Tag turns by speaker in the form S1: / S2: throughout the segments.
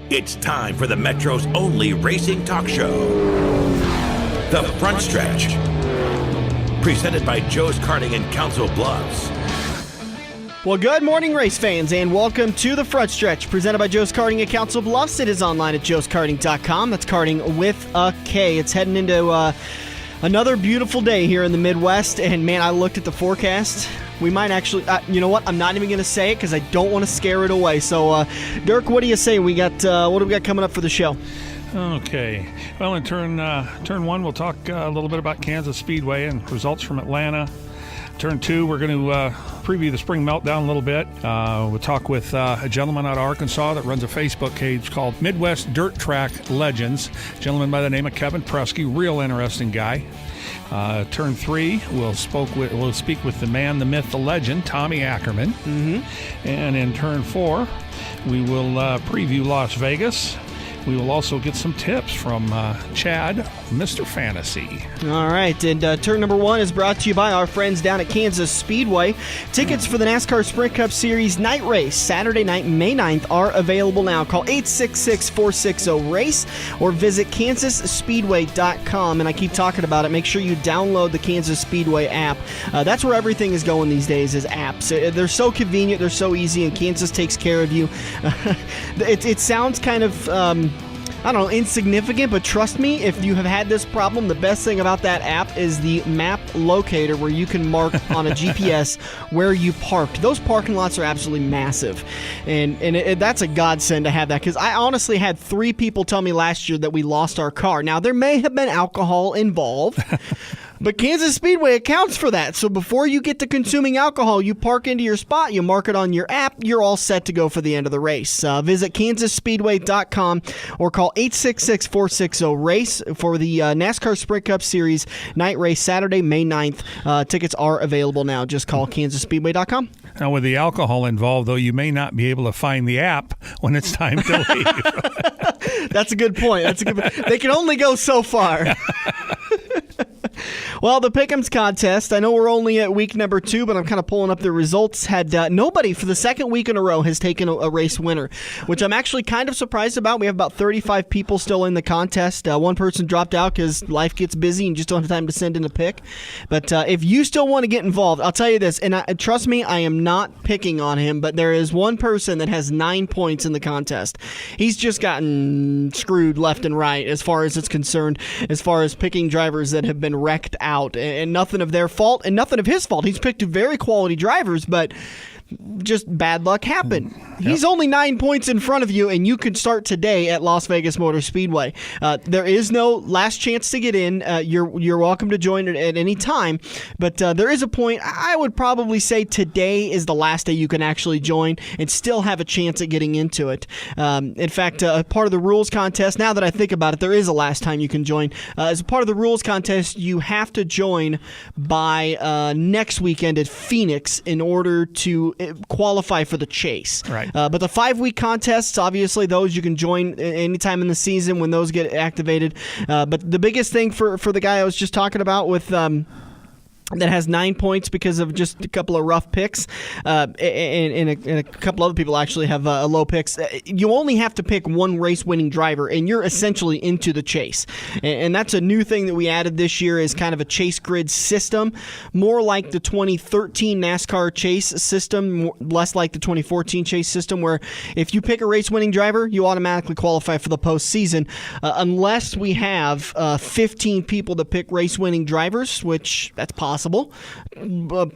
S1: It's time for the Metro's only racing talk show, The Front Stretch, presented by Joe's Karting in Council Bluffs.
S2: Well, good morning, race fans, and welcome to The Front Stretch, presented by Joe's Karting at Council Bluffs. It is online at joeskarting.com. That's karting with a K. It's heading into another beautiful day here in the Midwest, and man, I looked at the forecast. We might actually, you know what? I'm not even going to say it because I don't want to scare it away. So, Dirk, what do you say? What do we got coming up for the show?
S3: Okay. Well, in turn one, we'll talk a little bit about Kansas Speedway and results from Atlanta. Turn two, we're going to preview the spring meltdown a little bit. We'll talk with a gentleman out of Arkansas that runs a Facebook page called Midwest Dirt Track Legends. A gentleman by the name of Keven Preske, real interesting guy. Turn three, we'll speak with the man, the myth, the legend, Tommy Ackerman. Mm-hmm. And in turn four, we will preview Las Vegas. We will also get some tips from Chad, Mr. Fantasy.
S2: All right, and turn number one is brought to you by our friends down at Kansas Speedway. Tickets for the NASCAR Sprint Cup Series night race, Saturday night, May 9th, are available now. Call 866-460-RACE or visit kansasspeedway.com. And I keep talking about it. Make sure you download the Kansas Speedway app. That's where everything is going these days, is apps. They're so convenient, they're so easy, and Kansas takes care of you. It sounds kind of... I don't know, insignificant, but trust me, if you have had this problem, the best thing about that app is the map locator where you can mark on a GPS where you parked. Those parking lots are absolutely massive, and that's a godsend to have that, because I honestly had 3 people tell me last year that we lost our car. Now, there may have been alcohol involved, but Kansas Speedway accounts for that. So before you get to consuming alcohol, you park into your spot, you mark it on your app, you're all set to go for the end of the race. Visit kansasspeedway.com or call 866-460-RACE for the NASCAR Sprint Cup Series night race, Saturday, May 9th. Tickets are available now. Just call kansasspeedway.com.
S3: Now, with the alcohol involved, though, you may not be able to find the app when it's time to leave.
S2: That's a good point. They can only go so far. Well, the Pick'ems contest, I know we're only at week number 2, but I'm kind of pulling up the results. Had nobody for the second week in a row has taken a race winner, which I'm actually kind of surprised about. We have about 35 people still in the contest. One person dropped out because life gets busy and just don't have time to send in a pick. But if you still want to get involved, I'll tell you this, and trust me, I am not picking on him, but there is one person that has 9 points in the contest. He's just gotten screwed left and right as far as it's concerned, as far as picking drivers that have been wrecked out, and nothing of their fault and nothing of his fault. He's picked very quality drivers, but just bad luck happened. Yep. He's only 9 points in front of you, and you can start today at Las Vegas Motor Speedway. There is no last chance to get in. You're welcome to join it at any time, but there is a point. I would probably say today is the last day you can actually join and still have a chance at getting into it. In fact, part of the rules contest, now that I think about it, there is a last time you can join. As a part of the rules contest, you have to join by next weekend at Phoenix in order to qualify for the chase.
S3: Right.
S2: But the 5-week contests, obviously, those you can join anytime in the season when those get activated. But the biggest thing for the guy I was just talking about with that has 9 points because of just a couple of rough picks, and a couple other people actually have low picks. You only have to pick one race-winning driver, and you're essentially into the chase. And that's a new thing that we added this year, is kind of a chase grid system, more like the 2013 NASCAR chase system, less like the 2014 chase system, where if you pick a race-winning driver, you automatically qualify for the postseason, unless we have 15 people that pick race-winning drivers, which that's possible.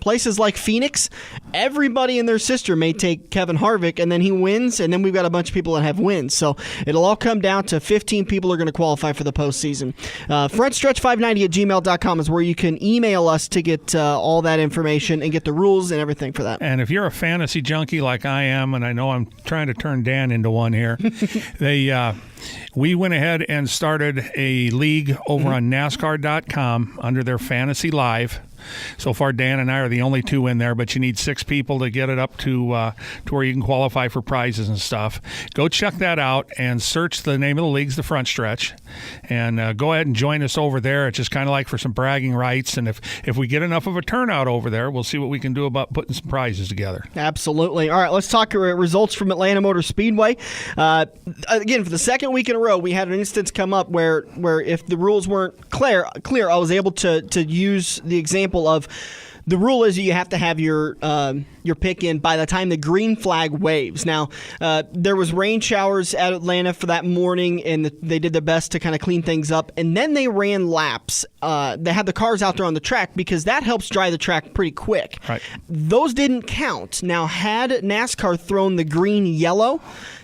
S2: Places like Phoenix, everybody and their sister may take Kevin Harvick, and then he wins, and then we've got a bunch of people that have wins. So it'll all come down to 15 people are going to qualify for the postseason. Frontstretch590@gmail.com is where you can email us to get all that information and get the rules and everything for that.
S3: And if you're a fantasy junkie like I am, and I know I'm trying to turn Dan into one here, we went ahead and started a league over on NASCAR.com under their Fantasy Live. So far, Dan and I are the only two in there, but you need 6 people to get it up to where you can qualify for prizes and stuff. Go check that out and search the name of the leagues, the Front Stretch, and go ahead and join us over there. It's just kind of like for some bragging rights, and if we get enough of a turnout over there, we'll see what we can do about putting some prizes together.
S2: Absolutely. All right, let's talk results from Atlanta Motor Speedway. Again, for the second week in a row, we had an instance come up where if the rules weren't clear, I was able to use the example of the rule is you have to have your pick in by the time the green flag waves. Now, there was rain showers at Atlanta for that morning, and they did their best to kind of clean things up. And then they ran laps. They had the cars out there on the track because that helps dry the track pretty quick.
S3: Right.
S2: Those didn't count. Now, had NASCAR thrown the green-yellow,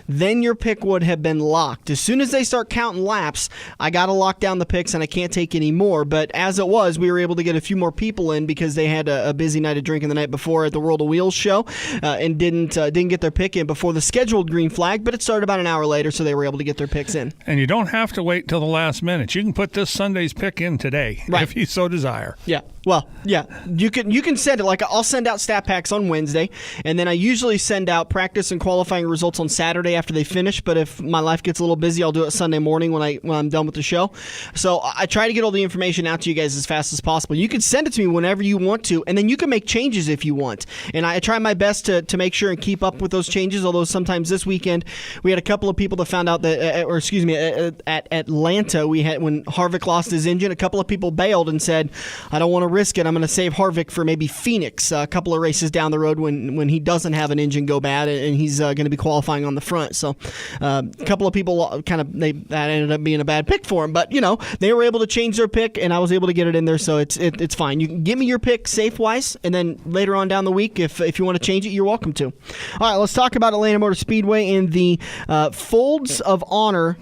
S2: then your pick would have been locked. As soon as they start counting laps, I got to lock down the picks, and I can't take any more. But as it was, we were able to get a few more people in because they had a busy night of drinking the night before at the World of Wheels show and didn't get their pick in before the scheduled green flag, but it started about an hour later, so they were able to get their picks in.
S3: And you don't have to wait till the last minute. You can put this Sunday's pick in today,
S2: right,
S3: if you so desire.
S2: Yeah. Well, yeah, you can send it. Like, I'll send out stat packs on Wednesday, and then I usually send out practice and qualifying results on Saturday after they finish. But if my life gets a little busy, I'll do it Sunday morning when I'm done with the show. So I try to get all the information out to you guys as fast as possible. You can send it to me whenever you want to, and then you can make changes if you want. And I try my best to make sure and keep up with those changes. Although sometimes this weekend we had a couple of people that found out that, at Atlanta when Harvick lost his engine, a couple of people bailed and said, I don't want to risk it. I'm going to save Harvick for maybe Phoenix, a couple of races down the road when he doesn't have an engine go bad and he's going to be qualifying on the front. So a couple of people that ended up being a bad pick for him, but they were able to change their pick and I was able to get it in there, so it's fine. You can give me your pick safe wise, and then later on down the week, if you want to change it, you're welcome to. All right, let's talk about Atlanta Motor Speedway in the Folds of Honor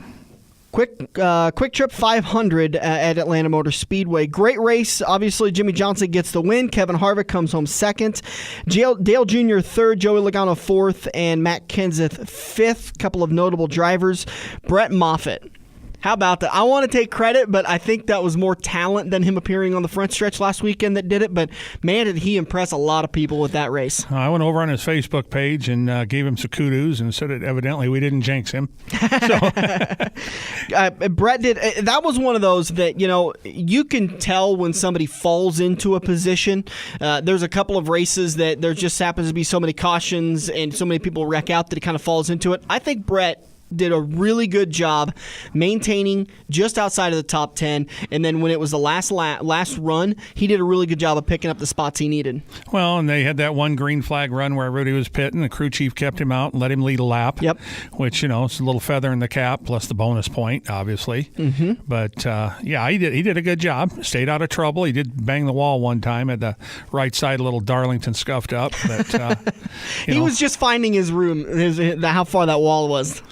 S2: Quick Trip 500 at Atlanta Motor Speedway. Great race. Obviously, Jimmy Johnson gets the win. Kevin Harvick comes home second. Dale Jr. third. Joey Logano fourth. And Matt Kenseth fifth. Couple of notable drivers. Brett Moffitt. How about that? I want to take credit, but I think that was more talent than him appearing on the front stretch last weekend that did it. But, man, did he impress a lot of people with that race.
S3: I went over on his Facebook page and gave him some kudos and said that evidently we didn't jinx him.
S2: Brett did. That was one of those that, you can tell when somebody falls into a position. There's a couple of races that there just happens to be so many cautions and so many people wreck out that it kind of falls into it. I think Brett did a really good job maintaining just outside of the top 10, and then when it was the last run, he did a really good job of picking up the spots he needed.
S3: Well, and they had that one green flag run where everybody was pitting. The crew chief kept him out and let him lead a lap.
S2: Yep.
S3: Which, it's a little feather in the cap, plus the bonus point, obviously.
S2: Mm-hmm.
S3: But, he did a good job. Stayed out of trouble. He did bang the wall one time at the right side, a little Darlington scuffed up. But,
S2: he was just finding his room, how far that wall was.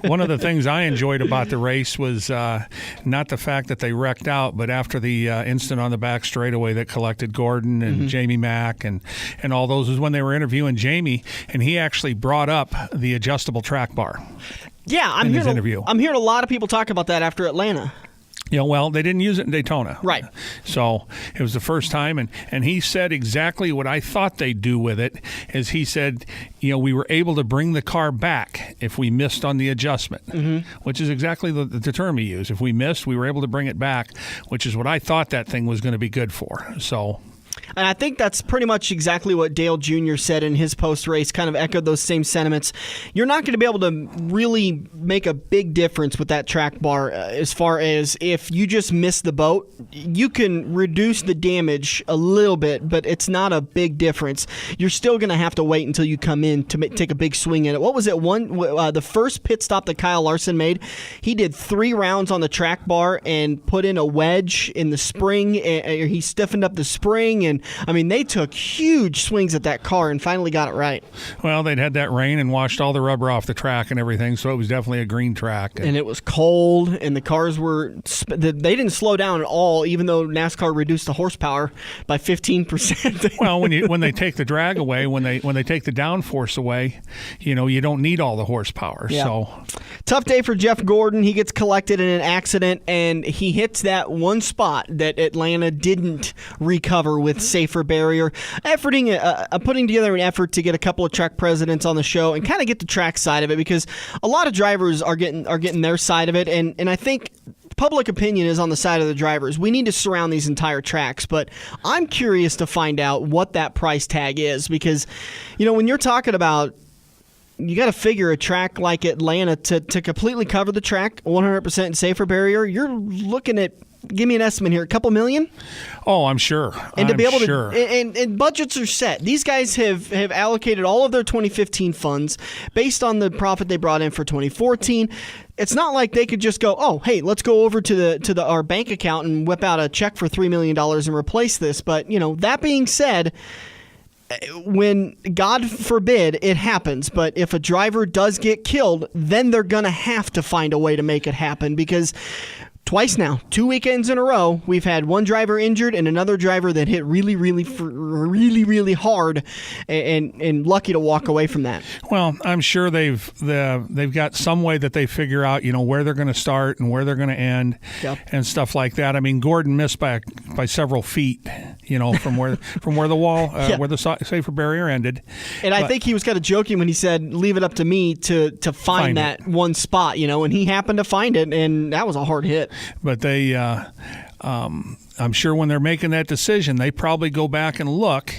S3: One of the things I enjoyed about the race was not the fact that they wrecked out, but after the incident on the back straightaway that collected Gordon and Jamie Mack and all those, was when they were interviewing Jamie, and he actually brought up the adjustable track bar.
S2: Yeah, I'm hearing a lot of people talk about that after Atlanta.
S3: Well, they didn't use it in Daytona.
S2: Right.
S3: So it was the first time, and he said exactly what I thought they'd do with it, is he said, we were able to bring the car back if we missed on the adjustment, which is exactly the term he used. If we missed, we were able to bring it back, which is what I thought that thing was going to be good for. So...
S2: And I think that's pretty much exactly what Dale Jr. said in his post-race, kind of echoed those same sentiments. You're not going to be able to really make a big difference with that track bar as far as if you just miss the boat. You can reduce the damage a little bit, but it's not a big difference. You're still going to have to wait until you come in to take a big swing at it. What was it? The first pit stop that Kyle Larson made, he did 3 rounds on the track bar and put in a wedge in the spring. He stiffened up the spring, and they took huge swings at that car and finally got it right.
S3: Well, they'd had that rain and washed all the rubber off the track and everything, so it was definitely a green track.
S2: And it was cold, and the cars they didn't slow down at all, even though NASCAR reduced the horsepower by 15%.
S3: Well, when they take the drag away, when they take the downforce away, you don't need all the horsepower.
S2: Yeah.
S3: So
S2: tough day for Jeff Gordon. He gets collected in an accident, and he hits that one spot that Atlanta didn't recover with safer barrier, putting together an effort to get a couple of track presidents on the show and kind of get the track side of it, because a lot of drivers are getting their side of it, and I think public opinion is on the side of the drivers. We need to surround these entire tracks, but I'm curious to find out what that price tag is, because when you're talking about, you got to figure a track like Atlanta to completely cover the track, 100% safer barrier, you're looking at, give me an estimate here, a couple million?
S3: Oh, I'm sure.
S2: And to be able to, and budgets are set. These guys have allocated all of their 2015 funds based on the profit they brought in for 2014. It's not like they could just go, oh, hey, let's go over to our bank account and whip out a check for $3 million and replace this. But that being said, when, God forbid, it happens, but if a driver does get killed, then they're going to have to find a way to make it happen, because twice now, 2 weekends in a row, we've had one driver injured and another driver that hit really, really hard, and lucky to walk away from that.
S3: Well, I'm sure they've got some way that they figure out, where they're going to start and where they're going to end, and stuff like that. I mean, Gordon missed by several feet, from where the wall, where the safer barrier ended.
S2: And I think he was kind of joking when he said, "Leave it up to me to find that one spot," and he happened to find it, and that was a hard hit.
S3: But they, I'm sure when they're making that decision, they probably go back and look,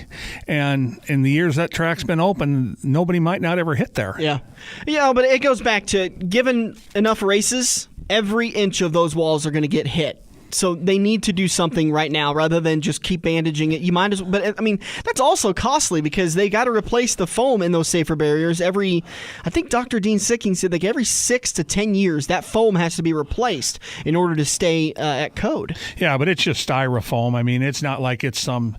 S3: and in the years that track's been open, nobody might not ever hit there.
S2: Yeah, but it goes back to, given enough races, every inch of those walls are going to get hit. So they need to do something right now rather than just keep bandaging it. You might as well, but I mean, that's also costly, because they got to replace the foam in those safer barriers I think Dr. Dean Sicking said like every 6 to 10 years, that foam has to be replaced in order to stay at code.
S3: Yeah, but it's just styrofoam. I mean, it's not like it's some,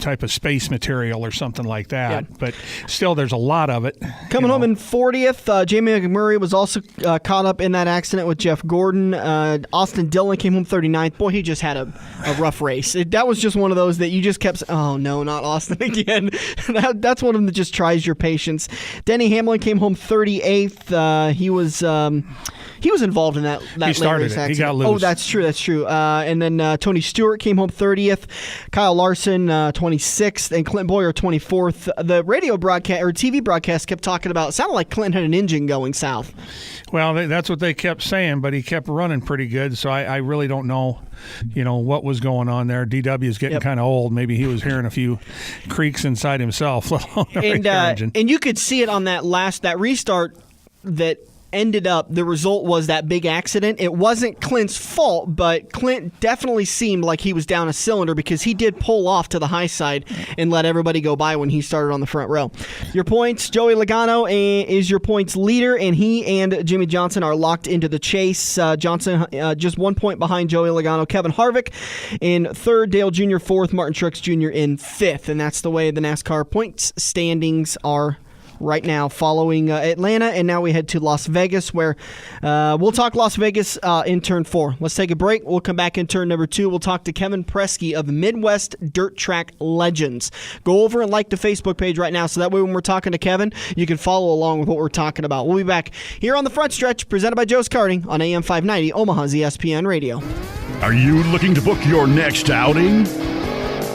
S3: type of space material or something like that. Yeah. But still, there's a lot of it.
S2: Coming home in 40th, Jamie McMurray was also caught up in that accident with Jeff Gordon. Austin Dillon came home 39th. Boy, he just had a rough race. That was just one of those that you just kept, oh no, not Austin again. That's one of them that just tries your patience. Denny Hamlin came home 38th. He was involved in that
S3: he started
S2: race accident.
S3: He got loose.
S2: Oh, that's true. And then Tony Stewart came home 30th. Kyle Larson 26th, and Clint Boyer 24th. The radio broadcast or TV broadcast kept talking about, it sounded like Clint had an engine going south.
S3: Well, that's what they kept saying, but he kept running pretty good, so I really don't know, what was going on there. DW is getting kind of old. Maybe he was hearing a few creaks inside himself.
S2: And you could see it on that restart that ended up, the result was that big accident. It wasn't Clint's fault, but Clint definitely seemed like he was down a cylinder, because he did pull off to the high side and let everybody go by when he started on the front row. Your points, Joey Logano is your points leader, and he and Jimmy Johnson are locked into the chase. Johnson just 1 point behind Joey Logano. Kevin Harvick in third, Dale Jr. fourth, Martin Truex Jr. in fifth, and that's the way the NASCAR points standings are right now, following Atlanta, and now we head to Las Vegas, where we'll talk Las Vegas in turn 4. Let's take a break. We'll come back in turn number 2. We'll talk to Keven Preske of Midwest Dirt Track Legends. Go over and like the Facebook page right now, so that way when we're talking to Kevin, you can follow along with what we're talking about. We'll be back here on The Front Stretch, presented by Joe's Karting on AM 590, Omaha's ESPN Radio.
S4: Are you looking to book your next outing?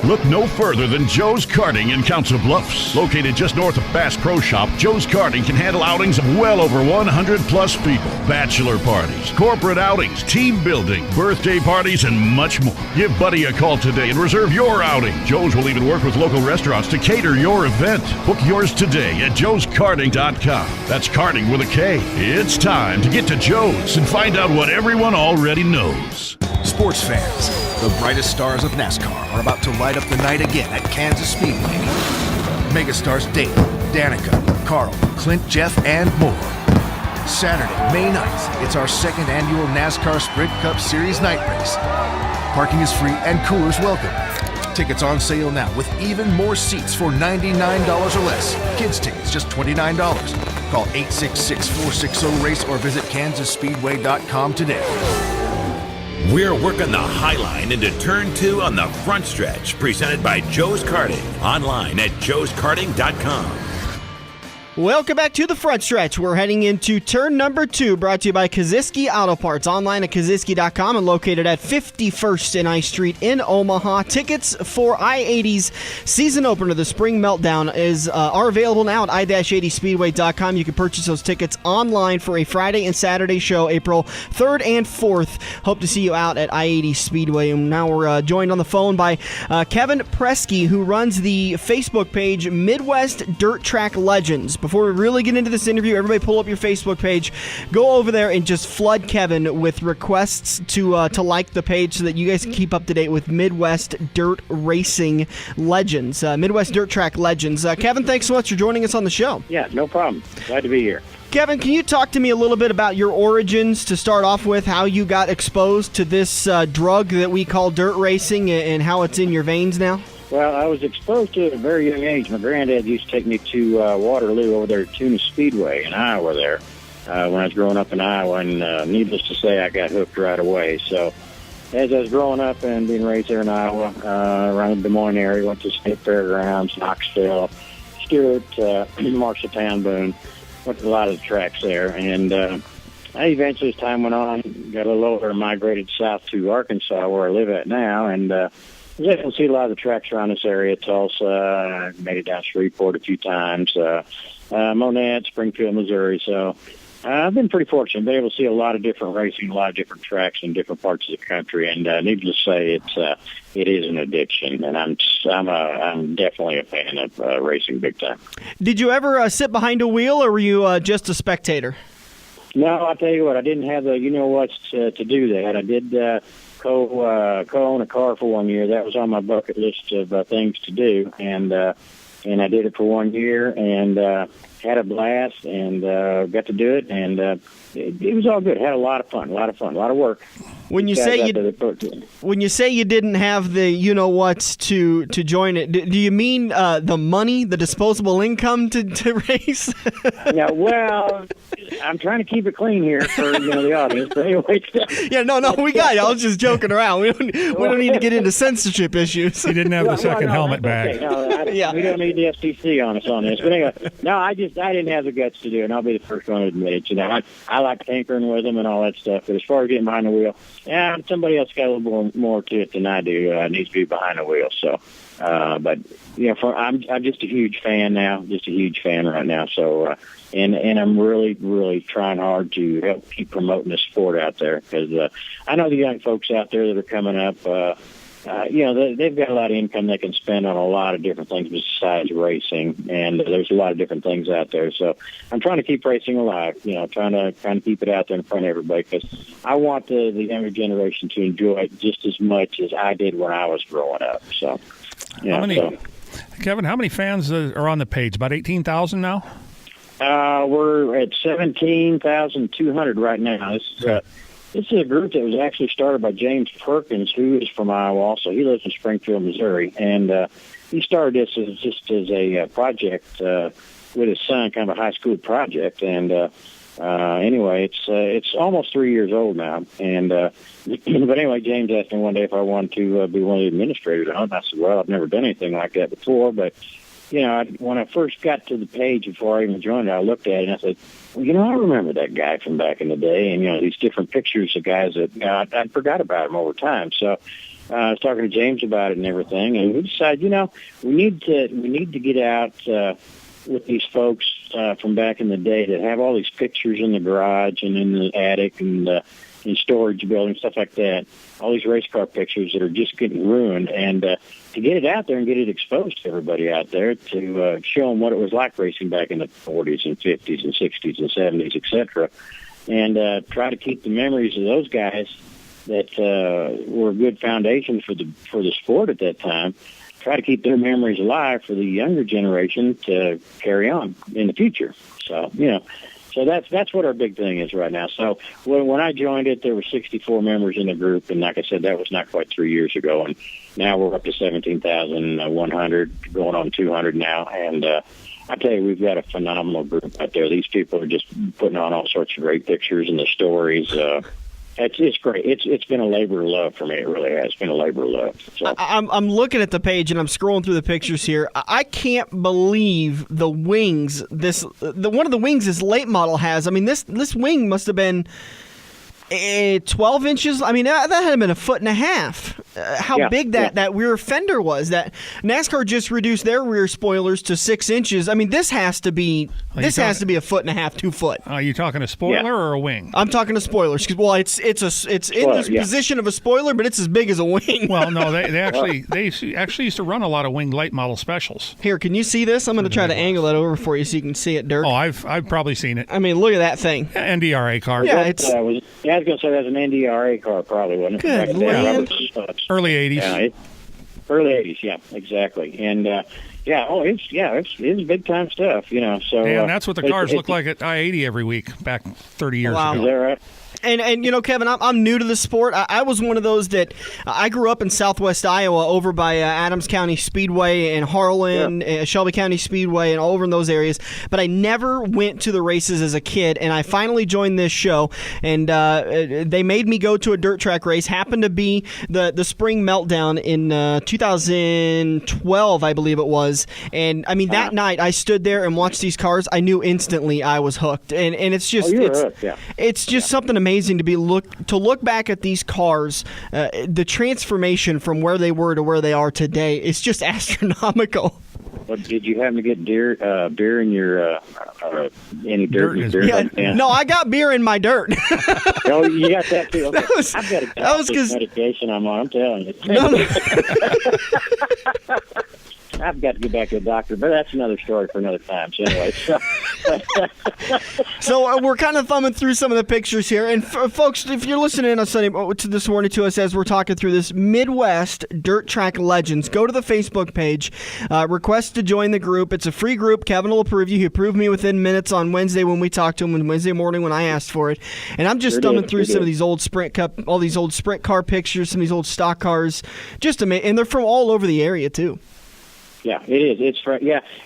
S4: Look no further than Joe's Karting in Council Bluffs. Located just north of Bass Pro Shop, Joe's Karting can handle outings of well over 100-plus people. Bachelor parties, corporate outings, team building, birthday parties, and much more. Give Buddy a call today and reserve your outing. Joe's will even work with local restaurants to cater your event. Book yours today at joeskarting.com. That's karting with a K. It's time to get to Joe's and find out what everyone already knows.
S5: Sports fans, the brightest stars of NASCAR are about to light up the night again at Kansas Speedway. Megastars Dave, Danica, Carl, Clint, Jeff, and more. Saturday, May 9th, it's our second annual NASCAR Sprint Cup Series night race. Parking is free and coolers welcome. Tickets on sale now with even more seats for $99 or less. Kids tickets just $29. Call 866-460-RACE or visit KansasSpeedway.com today.
S1: We're working the high line into turn 2 on the front stretch, presented by Joe's Karting. Online at joeskarting.com.
S2: Welcome back to the front stretch. We're heading into turn number 2, brought to you by Kaziski Auto Parts, online at kaziski.com and located at 51st and I Street in Omaha. Tickets for I-80's season opener, the Spring Meltdown, are available now at i-80speedway.com. You can purchase those tickets online for a Friday and Saturday show, April 3rd and 4th. Hope to see you out at I-80 Speedway. And now we're joined on the phone by Keven Preske, who runs the Facebook page Midwest Dirt Track Legends. Before we really get into this interview, everybody pull up your Facebook page. Go over there and just flood Keven with requests to like the page so that you guys can keep up to date with Midwest Dirt Racing Legends, Midwest Dirt Track Legends. Keven, thanks so much for joining us on the show.
S6: Yeah, no problem. Glad to be here.
S2: Keven, can you talk to me a little bit about your origins to start off with, how you got exposed to this drug that we call dirt racing and how it's in your veins now?
S6: Well, I was exposed to it at a very young age. My granddad used to take me to Waterloo over there at Tunis Speedway in Iowa there when I was growing up in Iowa, and needless to say, I got hooked right away. So as I was growing up and being raised there in Iowa, around the Des Moines area, went to State Fairgrounds, Knoxville, Stewart, Marshalltown, Boone, went to a lot of the tracks there, and I eventually, as time went on, got a little older and migrated south to Arkansas, where I live at now, and I was able to see a lot of the tracks around this area, Tulsa. I made it down Shreveport a few times, Monette, Springfield, Missouri. So I've been pretty fortunate. Been able to see a lot of different racing, a lot of different tracks in different parts of the country. And needless to say, it is an addiction, and I'm definitely a fan of racing big time.
S2: Did you ever sit behind a wheel, or were you just a spectator?
S6: No, I'll tell you what. I didn't have the you-know-what's to do that. I did co-own a car for 1 year. That was on my bucket list of things to do, and I did it for 1 year and had a blast and got to do it, and it was all good. Had a lot of fun, a lot of work.
S2: When you say you didn't have the you-know-what's to join it, do you mean the money, the disposable income to race?
S6: Yeah, well, I'm trying to keep it clean here for the audience. But anyway,
S2: yeah, no, we got you. I was just joking around. We don't need to get into censorship issues.
S3: He didn't have the second helmet bag.
S6: Okay. No, we don't need the FCC on us on this. But anyway, no, I didn't have the guts to do it. And I'll be the first one to admit it. I like tinkering with them and all that stuff. But as far as getting behind the wheel, yeah, somebody else got a little more to it than I do. Needs to be behind the wheel. So, but I'm just a huge fan now. Just a huge fan right now. So, and I'm really, really trying hard to help keep promoting the sport out there, because I know the young folks out there that are coming up. They've got a lot of income they can spend on a lot of different things besides racing, and there's a lot of different things out there. So I'm trying to keep racing alive, trying to keep it out there in front of everybody, because I want the younger generation to enjoy it just as much as I did when I was growing up. So,
S3: Keven, how many fans are on the page? About 18,000 now?
S6: We're at 17,200 right now. This is a group that was actually started by James Perkins, who is from Iowa also. He lives in Springfield, Missouri, and he started this as a project with his son, kind of a high school project. And anyway, it's almost 3 years old now. And but anyway, James asked me one day if I wanted to be one of the administrators on it. I said, well, I've never done anything like that before, but when I first got to the page before I even joined it, I looked at it and I said, well, I remember that guy from back in the day, and these different pictures of guys that I forgot about him over time. So I was talking to James about it and everything, and we decided, we need to get out with these folks from back in the day that have all these pictures in the garage and in the attic and in storage buildings, stuff like that. All these race car pictures that are just getting ruined, and to get it out there and get it exposed to everybody out there, to show them what it was like racing back in the 40s and 50s and 60s and 70s, etc., and try to keep the memories of those guys that were a good foundation for the sport at that time. Try to keep their memories alive for the younger generation to carry on in the future. So, So that's what our big thing is right now. So when I joined it, there were 64 members in the group, and like I said, that was not quite 3 years ago, and now we're up to 17,100, going on 200 now, and I tell you, we've got a phenomenal group out there. These people are just putting on all sorts of great pictures and the stories. It's great. It's been a labor of love for me. It really has been a labor of love. So.
S2: I'm looking at the page and I'm scrolling through the pictures here. I can't believe the wings. One of the wings this late model has. I mean, this wing must have been 12 inches. I mean, that had been 1.5 feet. How big that rear fender was. That NASCAR just reduced their rear spoilers to 6 inches. I mean, this has to be 1.5 feet, 2 foot.
S3: Are you talking a spoiler or a wing?
S2: I'm talking a spoilers. Well, it's in the position of a spoiler, but it's as big as a wing.
S3: Well, no, they actually used to run a lot of winged late model specials.
S2: Here, can you see this? I'm going to try to angle that over for you so you can see it, Dirk.
S3: Oh, I've probably seen it.
S2: I mean, look at that thing.
S3: NDRA car.
S2: Yeah,
S6: I was going to say that's an NDRA car, probably, wasn't it?
S2: Good land.
S3: Early 80s.
S6: Yeah, early 80s, yeah, exactly. And, it's big time stuff, So,
S3: and that's what the cars look like at I-80 every week back 30 years ago.
S6: Is that right?
S2: And Kevin, I'm new to the sport. I was one of those that I grew up in southwest Iowa over by Adams County Speedway and Harlan, Shelby County Speedway, and all over in those areas. But I never went to the races as a kid, and I finally joined this show. And they made me go to a dirt track race. Happened to be the Spring Meltdown in 2012, I believe it was. And I mean, that night I stood there and watched these cars. I knew instantly I was hooked. And it's just it's just something amazing to look back at these cars, the transformation from where they were to where they are today. It's just astronomical.
S6: Well, did you happen to get beer in your any dirt in your beer?
S2: Yeah, no, I got beer in my dirt.
S6: Oh, you got that too. Okay. I've got
S2: because
S6: medication I'm on. I'm telling you.
S2: No.
S6: I've got to get back to the doctor, but that's another story for another time. So anyway,
S2: so we're kind of thumbing through some of the pictures here. And folks, if you're listening on Sunday this morning to us as we're talking through this Midwest Dirt Track Legends, go to the Facebook page, request to join the group. It's a free group. Kevin will approve you. He approved me within minutes on Wednesday when we talked to him, and Wednesday morning when I asked for it. And I'm just thumbing through some of these old Sprint Cup, all these old Sprint car pictures, some of these old stock cars. Just amazing. And they're from all over the area, too.
S6: Yeah, it is.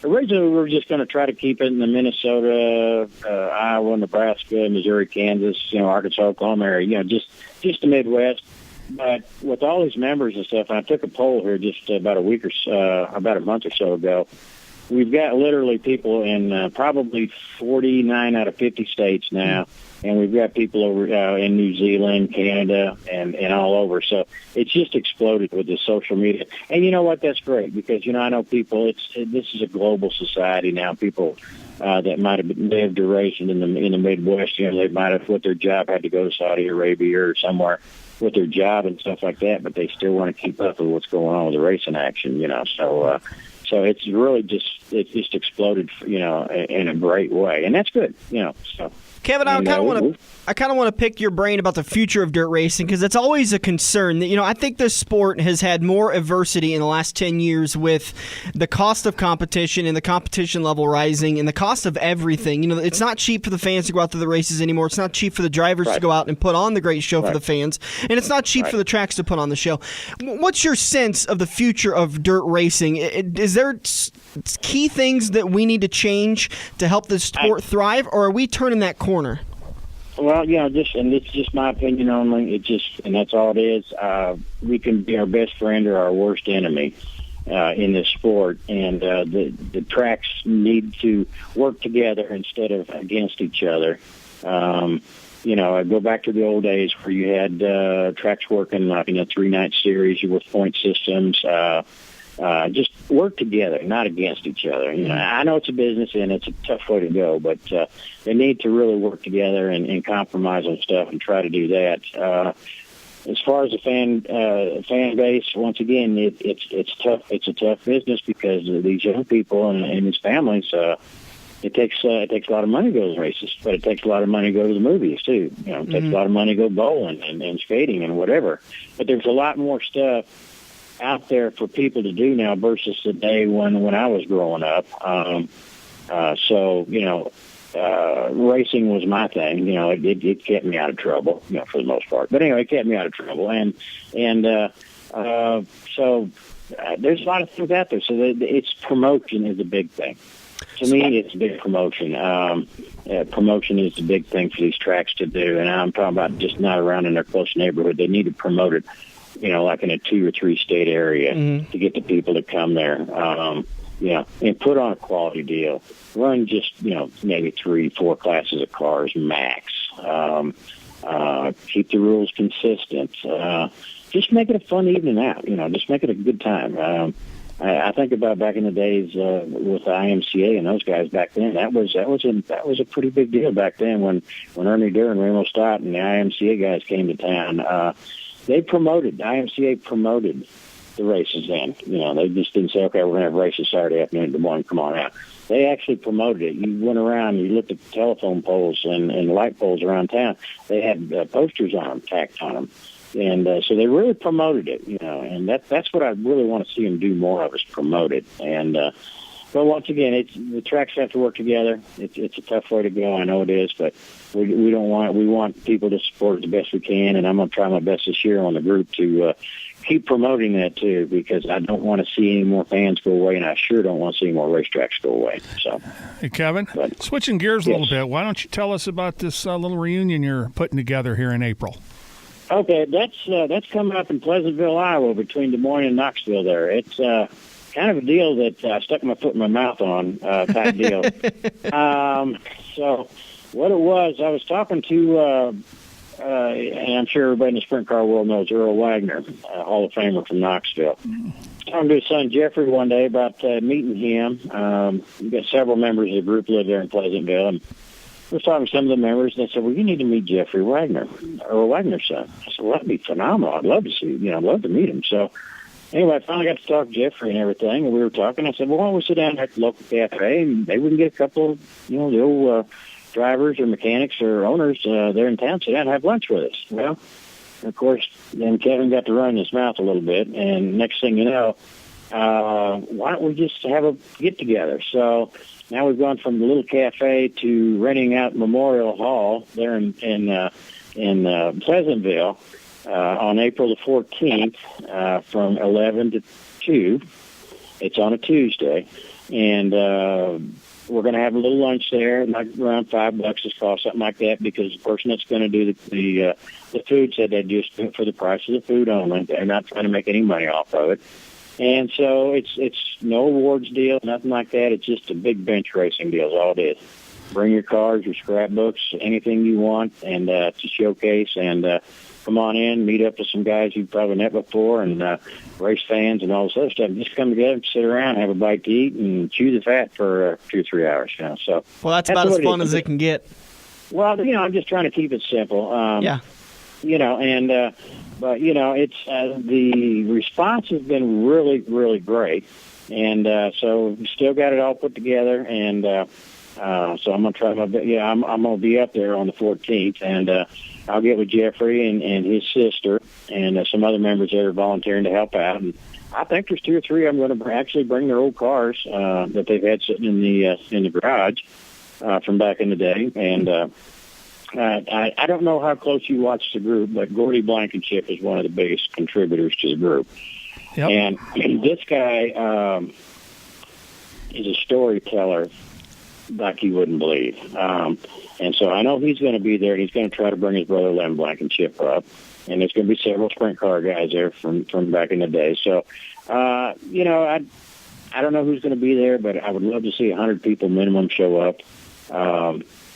S6: Originally, we were just going to try to keep it in the Minnesota, Iowa, Nebraska, Missouri, Kansas, Arkansas, Oklahoma area, just the Midwest. But with all these members and stuff, and I took a poll here just about a month or so ago. We've got literally people in probably 49 out of 50 states now, and we've got people over in New Zealand, Canada, and all over. So it's just exploded with the social media. And you know what? That's great because, I know people, this is a global society now. People that might have lived or raised in the Midwest, they might have, with their job, had to go to Saudi Arabia or somewhere with their job and stuff like that, but they still want to keep up with what's going on with the racing action, So it's really just exploded, in a great way, and that's good, So
S2: Kevin, I kind of want to pick your brain about the future of dirt racing because it's always a concern. That I think this sport has had more adversity in the last 10 years with the cost of competition and the competition level rising and the cost of everything. It's not cheap for the fans to go out to the races anymore. It's not cheap for the drivers to go out and put on the great show for the fans, and it's not cheap for the tracks to put on the show. What's your sense of the future of dirt racing? Is there key things that we need to change to help the sport thrive, or are we turning that corner?
S6: Well, it's just my opinion only. And that's all it is. We can be our best friend or our worst enemy in this sport, and the tracks need to work together instead of against each other. I go back to the old days where you had tracks working like in a 3-night series with point systems. Just work together, not against each other. I know it's a business and it's a tough way to go, but they need to really work together and compromise on stuff and try to do that. As far as the fan base, once again, it's tough. It's a tough business because of these young people and his families. It takes a lot of money to go to the races, but it takes a lot of money to go to the movies too. It takes a lot of money to go bowling and skating and whatever. But there's a lot more stuff out there for people to do now versus the day when I was growing up. Racing was my thing. It kept me out of trouble, for the most part. But anyway, it kept me out of trouble. So there's a lot of things out there. So it's promotion is a big thing. To me, it's a big promotion. Promotion is the big thing for these tracks to do, and I'm talking about just not around in their close neighborhood. They need to promote it, like in a 2 or 3 state area to get the people to come there. And put on a quality deal. Run just, maybe 3-4 classes of cars max. Keep the rules consistent. Just make it a fun evening out. Just make it a good time. I think about back in the days with the IMCA and those guys back then. That was a pretty big deal back then when Ernie Durr, Ramo Stott, and the IMCA guys came to town. The IMCA promoted the races then. They just didn't say, okay, we're going to have races Saturday afternoon, Des Moines, come on out. They actually promoted it. You went around, you looked at the telephone poles and light poles around town. They had posters on them, tacked on them. And so they really promoted it, and that's what I really want to see them do more of, is promote it. And but once again, the tracks have to work together. It's a tough way to go, I know it is, but we want people to support it the best we can, and I'm going to try my best this year on the group to keep promoting that too, because I don't want to see any more fans go away, and I sure don't want to see any more racetracks go away. So,
S3: hey Kevin, switching gears a little bit, why don't you tell us about this little reunion you're putting together here in April?
S6: Okay, that's coming up in Pleasantville, Iowa, between Des Moines and Knoxville there. It's kind of a deal that I stuck my foot in my mouth on, type deal. So what it was, I was talking to, and I'm sure everybody in the sprint car world knows Earl Wagner, Hall of Famer from Knoxville. Talking to his son Jeffrey one day about meeting him. We got several members of the group live there in Pleasantville, and I was talking to some of the members, and they said, well, you need to meet Jeffrey Wagner, Earl Wagner's son. I said, well, that'd be phenomenal. I'd love to see, I'd love to meet him. So anyway, I finally got to talk to Jeffrey and everything, and we were talking. I said, well, why don't we sit down at the local cafe, and maybe we can get a couple of, the old drivers or mechanics or owners there in town, sit down and have lunch with us. Well, of course, then Kevin got to run his mouth a little bit, and next thing you know, why don't we just have a get-together? So now we've gone from the little cafe to renting out Memorial Hall there in Pleasantville on April the 14th from 11 to 2. It's on a Tuesday, and we're going to have a little lunch there, like around $5 a cost, something like that, because the person that's going to do the food said they'd just do it for the price of the food only. They're not trying to make any money off of it. And so it's no awards deal, nothing like that. It's just a big bench racing deal is all it is. Bring your cars, your scrapbooks, anything you want, and to showcase. And come on in, meet up with some guys you've probably met before, and race fans and all this other stuff. Just come together, sit around, have a bite to eat, and chew the fat for 2 or 3 hours. So,
S2: well, that's about as fun as it can get.
S6: Well, I'm just trying to keep it simple.
S2: Yeah.
S6: But it's the response has been really, really great, and so we still got it all put together, and so I'm gonna try my best. Yeah, I'm gonna be up there on the 14th, and I'll get with Jeffrey and his sister and some other members that are volunteering to help out. And I think there's 2 or 3 I'm going to actually bring their old cars that they've had sitting in the garage from back in the day, and. I don't know how close you watch the group, but Gordy Blankenship is one of the biggest contributors to the group.
S3: Yep.
S6: And this guy is a storyteller like you wouldn't believe. And so I know he's going to be there, and he's going to try to bring his brother Lem Blankenship up. And there's going to be several sprint car guys there from back in the day. So, I don't know who's going to be there, but I would love to see 100 people minimum show up.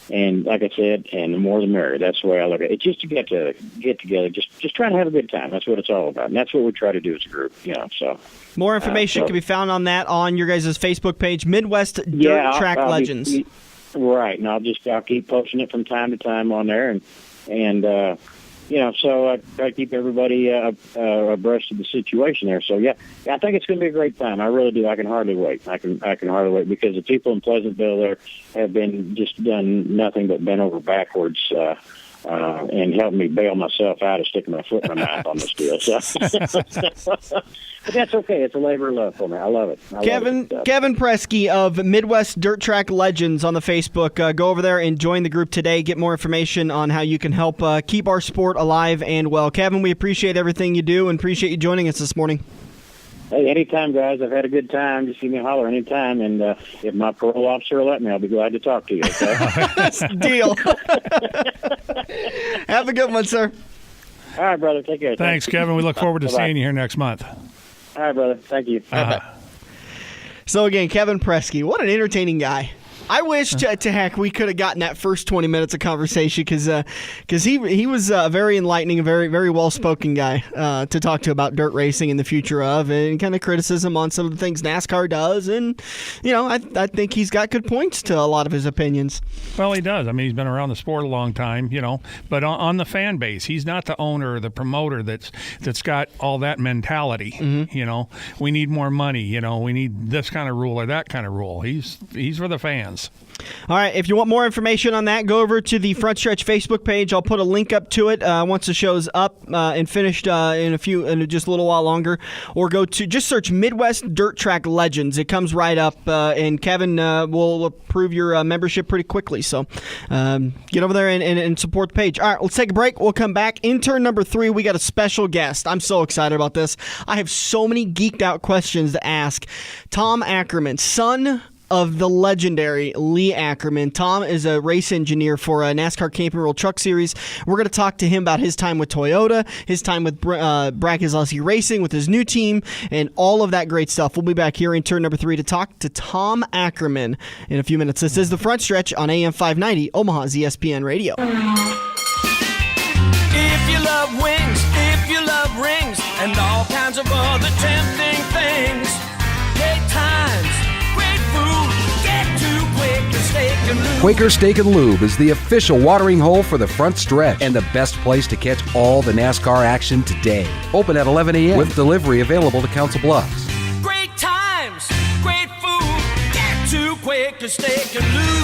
S6: And like I said, and the more the merrier. That's the way I look at it. It's just to get together, just trying to have a good time. That's what it's all about, and that's what we try to do as a group. So
S2: more information can be found on that on your guys' Facebook page, Midwest Dirt Track Legends.
S6: Right, and I'll keep posting it from time to time on there, and so I try to keep everybody abreast of the situation there. So yeah, I think it's going to be a great time. I really do. I can hardly wait. I can hardly wait, because the people in Pleasantville there have been just done nothing but bent over backwards and helped me bail myself out of sticking my foot in my mouth on this deal. So, but that's okay. It's a labor of love for me. I love it.
S2: Keven Preske of Midwest Dirt Track Legends on the Facebook. Go over there and join the group today. Get more information on how you can help keep our sport alive and well. Kevin, we appreciate everything you do and appreciate you joining us this morning.
S6: Hey, anytime, guys. I've had a good time. Just give me a holler anytime. And if my parole officer will let me, I'll be glad to talk to you. Okay?
S2: Deal. Have a good one, sir.
S6: All right, brother. Take care.
S3: Thanks, Kevin. We look forward to
S6: Bye-bye.
S3: seeing you here next month.
S6: All right, brother. Thank you.
S2: So again, Keven Preske, what an entertaining guy. I wish to heck we could have gotten that first 20 minutes of conversation because he was a very enlightening, a very, very well-spoken guy to talk to about dirt racing and the future of, and kind of criticism on some of the things NASCAR does. And, I think he's got good points to a lot of his opinions.
S3: Well, he does. I mean, he's been around the sport a long time, but on the fan base, he's not the owner or the promoter that's got all that mentality. Mm-hmm. We need more money. We need this kind of rule or that kind of rule. He's for the fans.
S2: All right, if you want more information on that, go over to the Front Stretch Facebook page. I'll put a link up to it once the show's up and finished in just a little while longer. Or go to just search Midwest Dirt Track Legends. It comes right up, and Kevin will approve your membership pretty quickly. So get over there and support the page. All right, let's take a break. We'll come back. Intern number 3, we got a special guest. I'm so excited about this. I have so many geeked out questions to ask. Tom Ackerman, son of the legendary Lee Ackerman. Tom is a race engineer for a NASCAR Camp and Roll Truck Series. We're going to talk to him about his time with Toyota, his time with Brad Keselowski Racing with his new team, and all of that great stuff. We'll be back here in turn number 3 to talk to Tom Ackerman in a few minutes. This is The Front Stretch on AM 590, Omaha's ESPN Radio.
S7: If you love wings, if you love rings, and all kinds of other tempting things, great times, great food, get to Quaker Steak and Lube.
S8: Quaker Steak and Lube is the official watering hole for the Front Stretch and the best place to catch all the NASCAR action today. Open at 11 a.m. with delivery available to Council Bluffs.
S7: Great times, great food, get to Quaker Steak and Lube.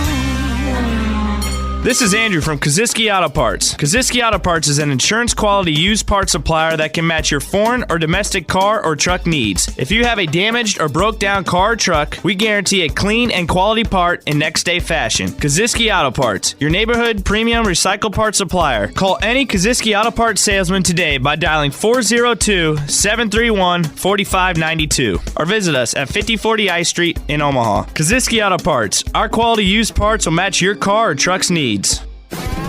S9: This is Andrew from Kaziski Auto Parts. Kaziski Auto Parts is an insurance-quality used parts supplier that can match your foreign or domestic car or truck needs. If you have a damaged or broke-down car or truck, we guarantee a clean and quality part in next-day fashion. Kaziski Auto Parts, your neighborhood premium recycled parts supplier. Call any Kaziski Auto Parts salesman today by dialing 402-731-4592 or visit us at 5040 I Street in Omaha. Kaziski Auto Parts, our quality used parts will match your car or truck's needs.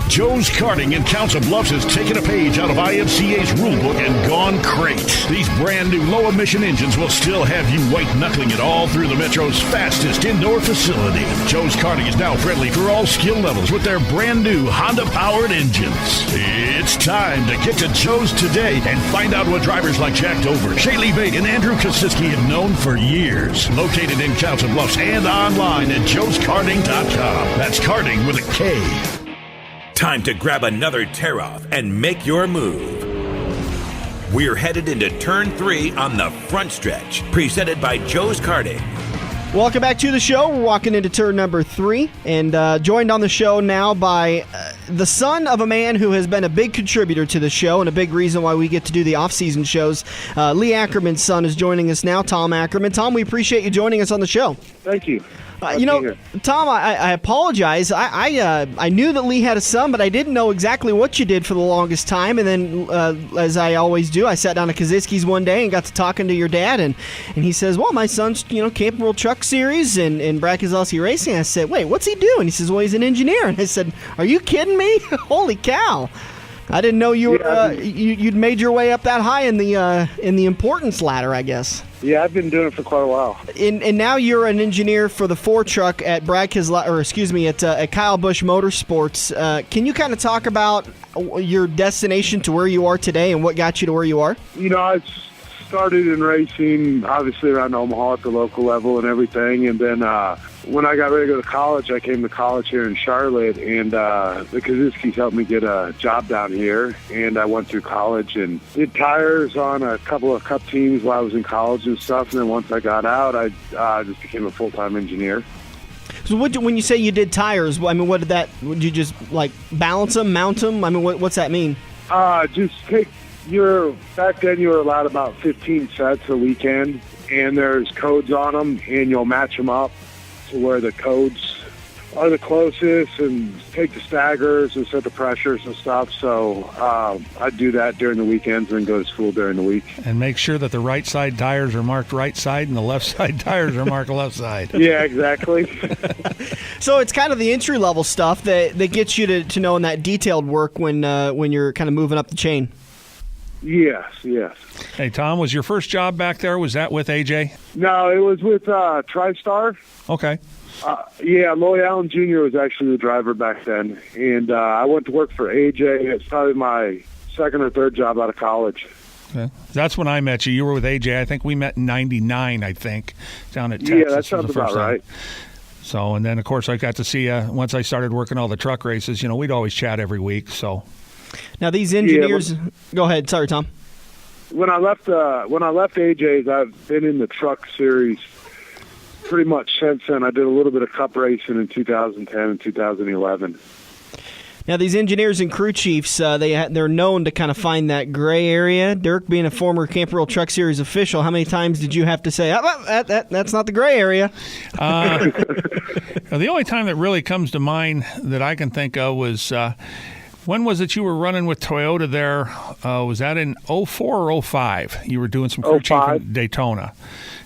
S4: Joe's Karting in Council Bluffs has taken a page out of IMCA's rulebook and gone crazy. These brand new low-emission engines will still have you white-knuckling it all through the Metro's fastest indoor facility. Joe's Karting is now friendly for all skill levels with their brand new Honda-powered engines. It's time to get to Joe's today and find out what drivers like Jack Dover, Shaylee Bate, and Andrew Kosiski have known for years. Located in Council Bluffs and online at joeskarting.com. That's karting with a K.
S1: Time to grab another tear-off and make your move. We're headed into Turn 3 on the Front Stretch, presented by Joe's Karting.
S2: Welcome back to the show. We're walking into turn number 3 and joined on the show now by the son of a man who has been a big contributor to the show and a big reason why we get to do the off-season shows. Lee Ackerman's son is joining us now, Tom Ackerman. Tom, we appreciate you joining us on the show.
S6: Thank you.
S2: Tom, I apologize. I knew that Lee had a son, but I didn't know exactly what you did for the longest time. And then, as I always do, I sat down at Kaziski's one day and got to talking to your dad, and he says, "Well, my son's Camp and World Truck Series and Brad Keselowski Racing." I said, "Wait, what's he doing?" He says, "Well, he's an engineer." And I said, "Are you kidding me? Holy cow!" I didn't know you were you'd made your way up that high in the importance ladder, I guess.
S10: Yeah, I've been doing it for quite a while.
S2: And now you're an engineer for the 4 truck at at Kyle Busch Motorsports. Can you kind of talk about your destination to where you are today and what got you to where you are?
S10: I started in racing, obviously around Omaha at the local level and everything, and then when I got ready to go to college, I came to college here in Charlotte, and the Kaziskis helped me get a job down here, and I went through college and did tires on a couple of cup teams while I was in college and stuff, and then once I got out, I just became a full-time engineer.
S2: So when you say you did tires, I mean, would you just like balance them, mount them? I mean, what's that mean?
S10: Just take back then you were allowed about 15 sets a weekend, and there's codes on them, and you'll match them up to where the codes are the closest and take the staggers and set the pressures and stuff. So I do that during the weekends and then go to school during the week.
S3: And make sure that the right side tires are marked right side and the left side tires are marked left side.
S10: Yeah, exactly.
S2: So it's kind of the entry-level stuff that gets you to know in that detailed work when you're kind of moving up the chain.
S10: Yes.
S3: Hey, Tom, was your first job back there, was that with AJ?
S10: No, it was with TriStar.
S3: Okay.
S10: Yeah, Lloyd Allen Jr. was actually the driver back then. And I went to work for AJ. It's probably my second or third job out of college.
S3: Okay. That's when I met you. You were with AJ. I think we met in 99, I think, down at Texas.
S10: Yeah, that sounds about right.
S3: So, and then, of course, I got to see you once I started working all the truck races. We'd always chat every week, so...
S2: Now these engineers, go ahead. Sorry, Tom.
S10: When I left AJ's, I've been in the truck series pretty much since then. I did a little bit of cup racing in 2010 and 2011.
S2: Now these engineers and crew chiefs, they're known to kind of find that gray area. Dirk, being a former Camp World Truck Series official, how many times did you have to say, that's not the gray area?
S3: The only time that really comes to mind that I can think of was. When was it you were running with Toyota there? Was that in 04 or 05? You were doing some crew chief in Daytona.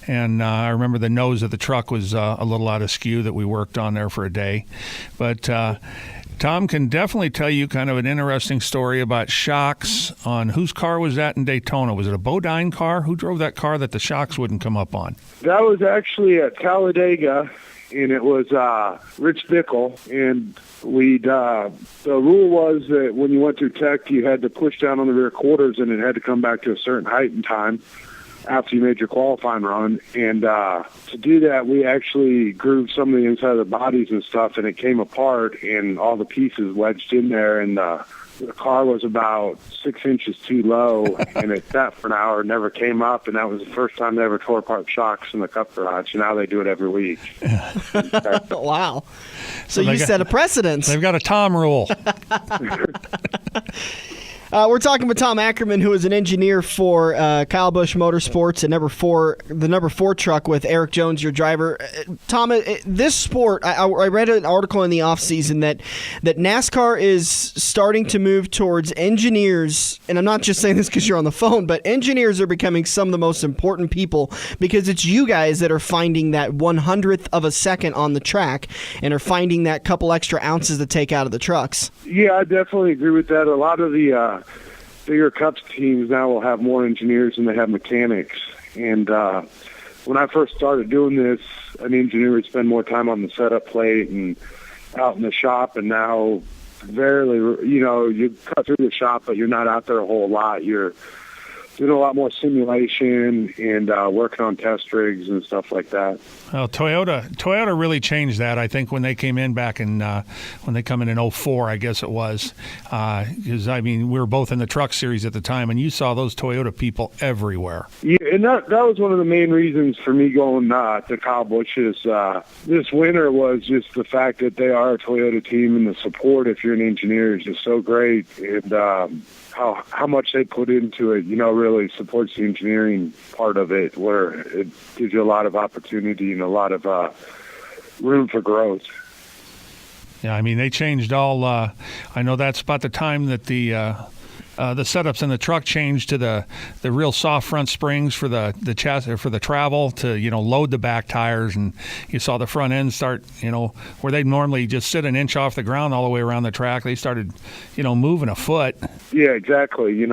S3: And I remember the nose of the truck was a little out of skew that we worked on there for a day. But Tom can definitely tell you kind of an interesting story about shocks on whose car was that in Daytona? Was it a Bodine car? Who drove that car that the shocks wouldn't come up on?
S10: That was actually at Talladega. And it was Rich Bickle, and the rule was that when you went through tech, you had to push down on the rear quarters, and it had to come back to a certain height and time after you made your qualifying run. And to do that, we actually grooved some of the inside of the bodies and stuff, and it came apart, and all the pieces wedged in there, and the car was about 6 inches too low, and it sat for an hour and never came up, and that was the first time they ever tore apart shocks in the Cup garage, and now they do it every week.
S2: Wow. So you set a precedent.
S3: They've got a Tom rule.
S2: We're talking with Tom Ackerman, who is an engineer for Kyle Busch Motorsports, the number 4 truck with Eric Jones, your driver. Tom, this sport, I read an article in the offseason that NASCAR is starting to move towards engineers, and I'm not just saying this because you're on the phone, but engineers are becoming some of the most important people because it's you guys that are finding that 100th of a second on the track and are finding that couple extra ounces to take out of the trucks.
S10: Yeah, I definitely agree with that. A lot of the bigger Cups teams now will have more engineers than they have mechanics. And when I first started doing this, an engineer would spend more time on the setup plate and out in the shop, and now you cut through the shop, but you're not out there a whole lot. You're doing a lot more simulation and working on test rigs and stuff like that.
S3: Well, Toyota really changed that, I think, when they came in back in when they come in 04, I guess it was. Because, we were both in the truck series at the time, and you saw those Toyota people everywhere. Yeah,
S10: and that was one of the main reasons for me going to Kyle Busch's this winter was just the fact that they are a Toyota team, and the support, if you're an engineer, is just so great. And how much they put into it, really supports the engineering part of it, where it gives you a lot of opportunity and a lot of room for growth.
S3: Yeah, they changed all. I know that's about the time that the setups in the truck changed to the real soft front springs for the chassis for the travel to load the back tires, and you saw the front end start where they normally just sit an inch off the ground all the way around the track. They started moving a foot.
S10: Yeah, exactly.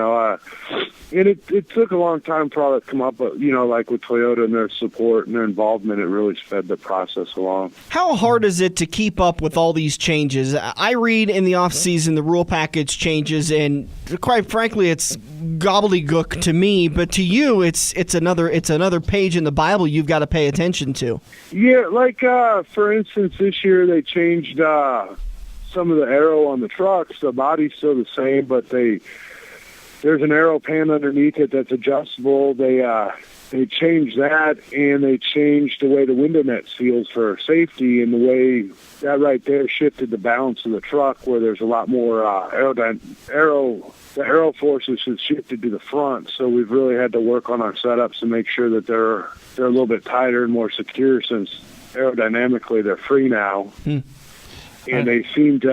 S10: And it took a long time for all that to come up, but like with Toyota and their support and their involvement, it really sped the process along.
S2: How hard is it to keep up with all these changes? I read in the off season the rule package changes, and quite frankly, it's gobbledygook to me. But to you, it's another page in the Bible you've got to pay attention to.
S10: Yeah, like for instance, this year they changed some of the aero on the trucks. The body's still the same, but there's an aero pan underneath it that's adjustable. They changed that, and they changed the way the window net seals for safety, and the way that right there shifted the balance of the truck, where there's a lot more the aero forces has shifted to the front. So we've really had to work on our setups to make sure that they're a little bit tighter and more secure, since aerodynamically they're free now. And they seemed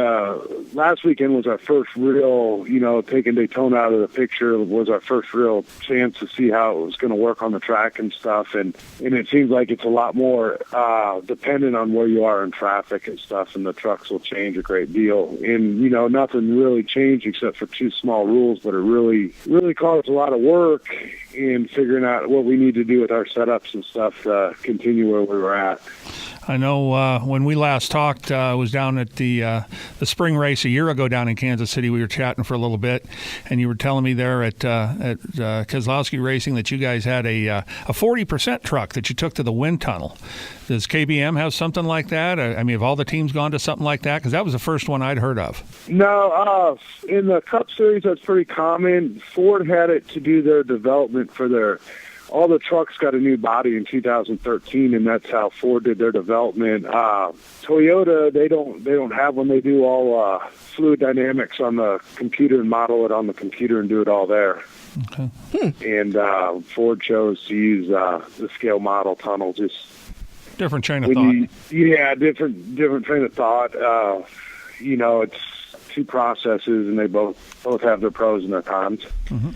S10: last weekend was our first real, taking Daytona out of the picture was our first real chance to see how it was going to work on the track and stuff. And it seems like it's a lot more dependent on where you are in traffic and stuff, and the trucks will change a great deal. And, nothing really changed except for 2 small rules, but it really caused a lot of work in figuring out what we need to do with our setups and stuff to continue where we were at.
S3: I know when we last talked, I was down at the spring race a year ago down in Kansas City. We were chatting for a little bit, and you were telling me there at Keselowski Racing that you guys had a 40% truck that you took to the wind tunnel. Does KBM have something like that? I mean, have all the teams gone to something like that? Because that was the first one I'd heard of.
S10: No, in the Cup Series, that's pretty common. Ford had it to do their development for all the trucks got a new body in 2013, and that's how Ford did their development. Toyota, they don't have one. They do all fluid dynamics on the computer and model it on the computer and do it all there.
S3: Okay.
S10: And Ford chose to use the scale model tunnel. Just
S3: different train of thought.
S10: Different train of thought. It's 2 processes, and they both have their pros and their cons.
S2: Mm-hmm.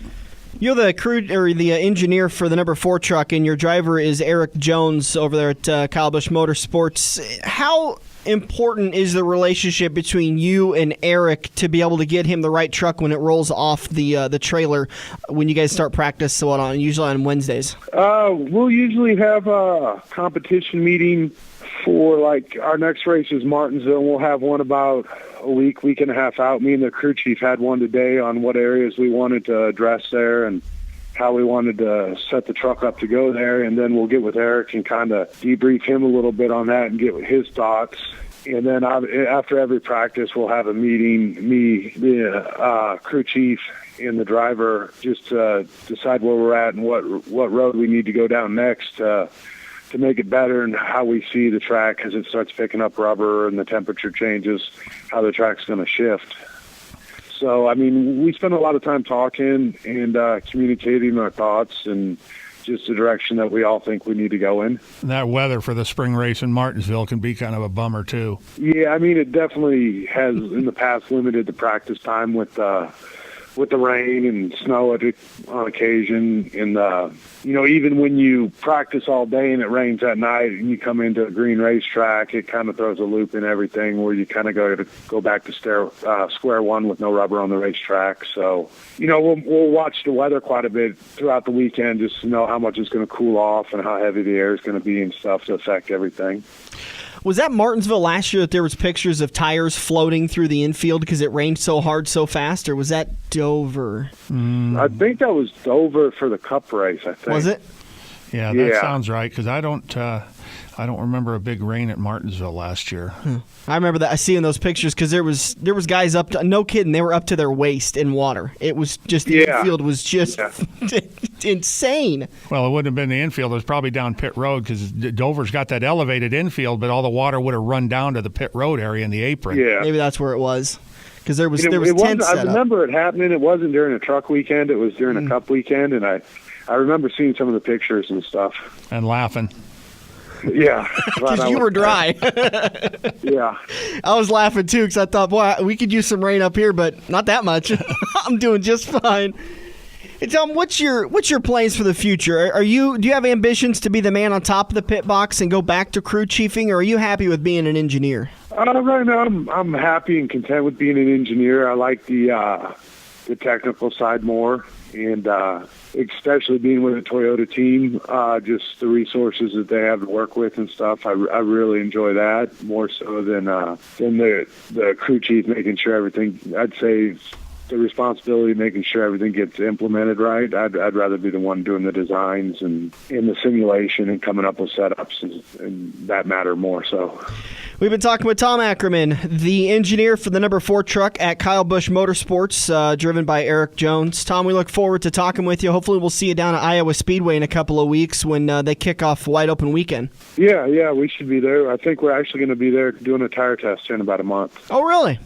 S2: You're the crew or the engineer for the number 4 truck, and your driver is Eric Jones over there at Kyle Busch Motorsports. How important is the relationship between you and Eric to be able to get him the right truck when it rolls off the trailer when you guys start practice? Usually on Wednesdays.
S10: We'll usually have a competition meeting for our next race is Martinsville, and we'll have one about a week and a half out. Me and the crew chief had one today on what areas we wanted to address there and how we wanted to set the truck up to go there. And then we'll get with Eric and kind of debrief him a little bit on that and get his thoughts. And then after every practice, we'll have a meeting, me, the crew chief, and the driver, just to decide where we're at and what road we need to go down next to make it better and how we see the track as it starts picking up rubber and the temperature changes, how the track's going to shift. So, I mean, we spend a lot of time talking and communicating our thoughts and just the direction that we all think we need to go in.
S3: That weather for the spring race in Martinsville can be kind of a bummer, too.
S10: Yeah, I mean, it definitely has in the past limited the practice time with the rain and snow on occasion. And, even when you practice all day and it rains at night and you come into a green racetrack, it kind of throws a loop in everything where you kind of go back to square one with no rubber on the racetrack. So, we'll watch the weather quite a bit throughout the weekend just to know how much it's going to cool off and how heavy the air is going to be and stuff to affect everything.
S2: Was that Martinsville last year that there was pictures of tires floating through the infield because it rained so hard so fast, or was that Dover?
S10: I think that was Dover for the Cup race, I think.
S2: Was it?
S3: Yeah, that sounds right, because I don't remember a big rain at Martinsville last year.
S2: I remember that. I see in those pictures because there was guys up to, no kidding, they were up to their waist in water. It was just, the infield was just insane.
S3: Well, it wouldn't have been the infield. It was probably down pit road because Dover's got that elevated infield, but all the water would have run down to the pit road area in the apron.
S10: Yeah.
S2: Maybe that's where it was. Because there was tents set up.
S10: I remember it happening. It wasn't during a truck weekend. It was during a Cup weekend, and I remember seeing some of the pictures and stuff.
S3: And laughing.
S10: Yeah.
S2: Because you were dry.
S10: Yeah.
S2: I was laughing, too, because I thought, boy, we could use some rain up here, but not that much. I'm doing just fine. Hey, Tom, what's your plans for the future? Do you have ambitions to be the man on top of the pit box and go back to crew chiefing, or are you happy with being an engineer?
S10: Right now, I'm happy and content with being an engineer. I like the technical side more, and especially being with a Toyota team, just the resources that they have to work with and stuff. I really enjoy that more so than the crew chief making sure everything. I'd say the responsibility of making sure everything gets implemented right. I'd rather be the one doing the designs and in the simulation and coming up with setups and that matter more so.
S2: We've been talking with Tom Ackerman, the engineer for the number 4 truck at Kyle Busch Motorsports, driven by Eric Jones. Tom, we look forward to talking with you. Hopefully we'll see you down at Iowa Speedway in a couple of weeks when they kick off Wide Open Weekend. Yeah,
S10: we should be there. I think we're actually going to be there doing a tire test in about a month.
S2: Oh, really?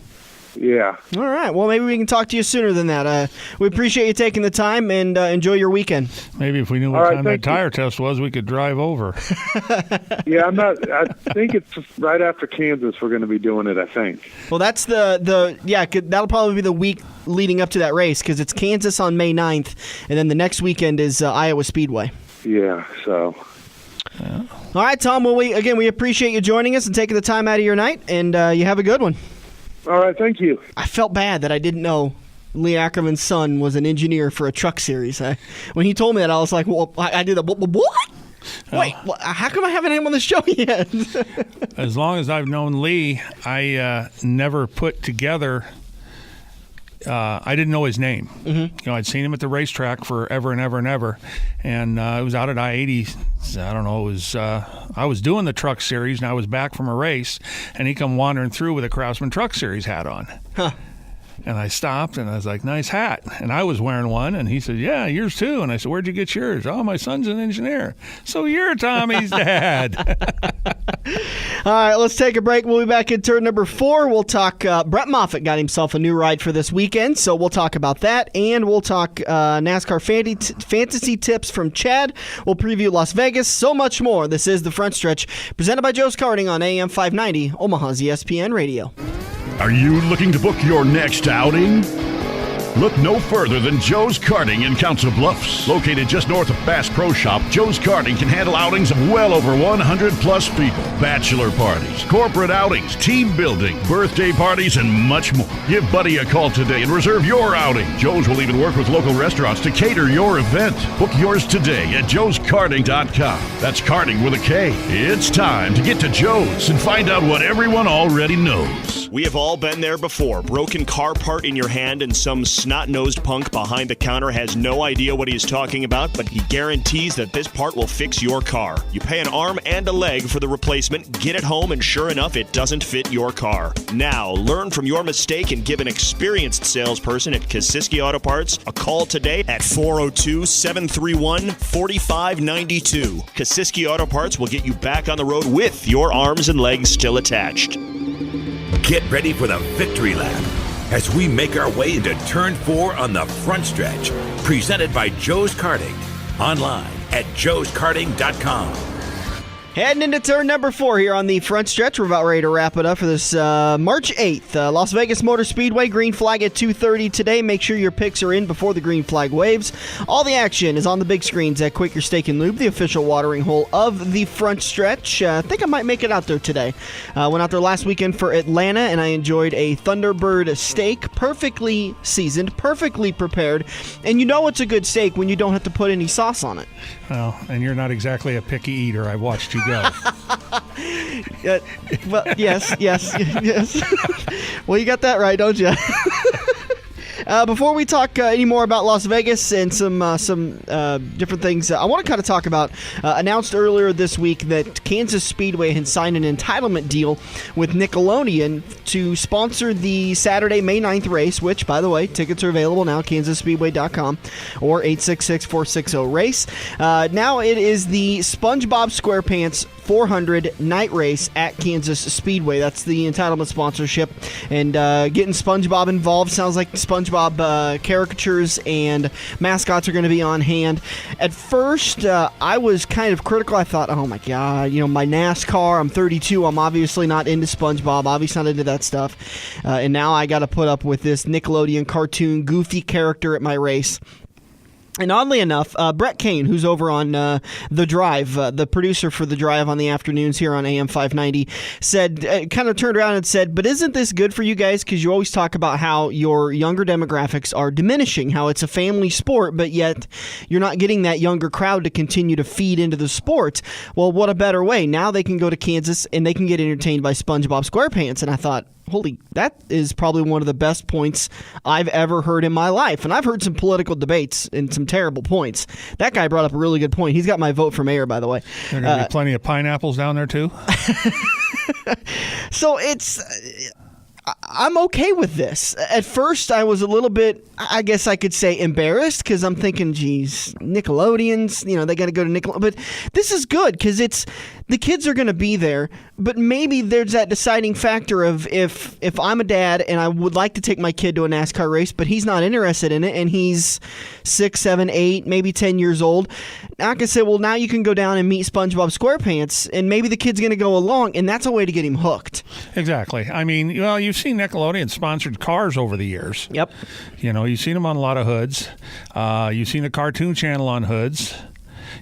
S10: Yeah.
S2: All right. Well, maybe we can talk to you sooner than that. We appreciate you taking the time, and enjoy your weekend.
S3: Maybe if we knew what time that tire test was, we could drive over.
S10: Yeah, I think it's right after Kansas we're going to be doing it, I think.
S2: Well, that's that'll probably be the week leading up to that race, because it's Kansas on May 9th, and then the next weekend is Iowa Speedway.
S10: Yeah, so.
S2: Yeah. All right, Tom. Well, we appreciate you joining us and taking the time out of your night, and you have a good one.
S10: All right, thank you.
S2: I felt bad that I didn't know Lee Ackerman's son was an engineer for a truck series. When he told me that, I was like, well, I did that. What? Wait, how come I haven't had him on the show yet?
S3: As long as I've known Lee, I never put together. I didn't know his name. Mm-hmm. I'd seen him at the racetrack forever and ever and ever, and it was out at I-80. I don't know. It was I was doing the truck series, and I was back from a race, and he come wandering through with a Craftsman Truck Series hat on. Huh. And I stopped, and I was like, nice hat. And I was wearing one, and he said, yeah, yours too. And I said, where'd you get yours? Oh, my son's an engineer. So you're Tommy's dad.
S2: All right, let's take a break. We'll be back in turn number 4. We'll talk Brett Moffitt got himself a new ride for this weekend, so we'll talk about that. And we'll talk NASCAR fantasy tips from Chad. We'll preview Las Vegas, so much more. This is The Front Stretch, presented by Joe's Karting on AM 590, Omaha's ESPN Radio.
S4: Are you looking to book your next outing? Look no further than Joe's Karting in Council Bluffs. Located just north of Bass Pro Shop, Joe's Karting can handle outings of well over 100-plus people. Bachelor parties, corporate outings, team building, birthday parties, and much more. Give Buddy a call today and reserve your outing. Joe's will even work with local restaurants to cater your event. Book yours today at joeskarting.com. That's karting with a K. It's time to get to Joe's and find out what everyone already knows.
S11: We have all been there before. Broken car part in your hand and some snot-nosed punk behind the counter has no idea what he is talking about, but he guarantees that this part will fix your car. You pay an arm and a leg for the replacement, get it home, and sure enough, it doesn't fit your car. Now, learn from your mistake and give an experienced salesperson at Kasiski Auto Parts a call today at 402-731-4592. Kasiski Auto Parts will get you back on the road with your arms and legs still attached.
S1: Get ready for the victory lap as we make our way into Turn 4 on the front stretch. Presented by Joe's Karting. Online at joeskarting.com.
S2: Heading into turn number 4 here on the front stretch. We're about ready to wrap it up for this March 8th. Las Vegas Motor Speedway, green flag at 2:30 today. Make sure your picks are in before the green flag waves. All the action is on the big screens at Quaker Steak and Lube, the official watering hole of the front stretch. I think I might make it out there today. Went out there last weekend for Atlanta, and I enjoyed a Thunderbird steak. Perfectly seasoned, perfectly prepared. And you know it's a good steak when you don't have to put any sauce on it.
S3: Well, and you're not exactly a picky eater. I've watched you go.
S2: Well, yes. Well, you got that right, don't you? Before we talk any more about Las Vegas and some different things, I want to kind of talk about, announced earlier this week that Kansas Speedway had signed an entitlement deal with Nickelodeon to sponsor the Saturday, May 9th race, which, by the way, tickets are available now, kansasspeedway.com or 866-460-RACE. Now it is the SpongeBob SquarePants 400 night race at Kansas Speedway. That's the entitlement sponsorship. And getting SpongeBob involved sounds like SpongeBob caricatures and mascots are going to be on hand. At first, I was kind of critical. I thought, oh my God, my NASCAR, I'm 32. I'm obviously not into SpongeBob, obviously not into that stuff. And now I got to put up with this Nickelodeon cartoon goofy character at my race. And oddly enough, Brett Kane, who's over on The Drive, the producer for The Drive on the afternoons here on AM 590, said, kind of turned around and said, but isn't this good for you guys? Because you always talk about how your younger demographics are diminishing, how it's a family sport, but yet you're not getting that younger crowd to continue to feed into the sport. Well, what a better way. Now they can go to Kansas and they can get entertained by SpongeBob SquarePants. And I thought, holy, that is probably one of the best points I've ever heard in my life. And I've heard some political debates and some terrible points. That guy brought up a really good point. He's got my vote for mayor, by the way.
S3: There are going to be plenty of pineapples down there, too?
S2: So I'm okay with this. At first, I was a little bit, I guess I could say, embarrassed because I'm thinking, geez, Nickelodeons, they got to go to Nickelodeon. But this is good because the kids are going to be there, but maybe there's that deciding factor of if I'm a dad and I would like to take my kid to a NASCAR race, but he's not interested in it, and he's 6, 7, 8, maybe 10 years old, I can say, well, now you can go down and meet SpongeBob SquarePants, and maybe the kid's going to go along, and that's a way to get him hooked.
S3: Exactly. I mean, you've seen Nickelodeon sponsored cars over the years.
S2: Yep.
S3: You've seen them on a lot of hoods. You've seen the Cartoon Channel on hoods.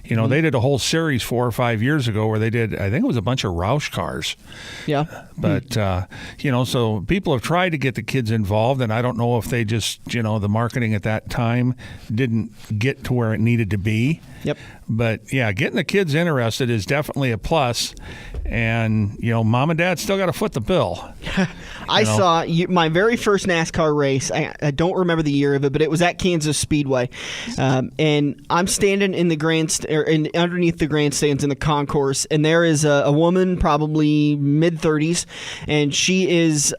S3: They did a whole series 4 or 5 years ago where they did, I think it was a bunch of Roush cars.
S2: Yeah.
S3: But, so people have tried to get the kids involved, and I don't know if they just, the marketing at that time didn't get to where it needed to be.
S2: Yep.
S3: But, yeah, getting the kids interested is definitely a plus. And, mom and dad still got to foot the bill.
S2: I saw my very first NASCAR race. I don't remember the year of it, but it was at Kansas Speedway. And I'm standing in the underneath the grandstands in the concourse, and there is a woman, probably mid-30s, and she is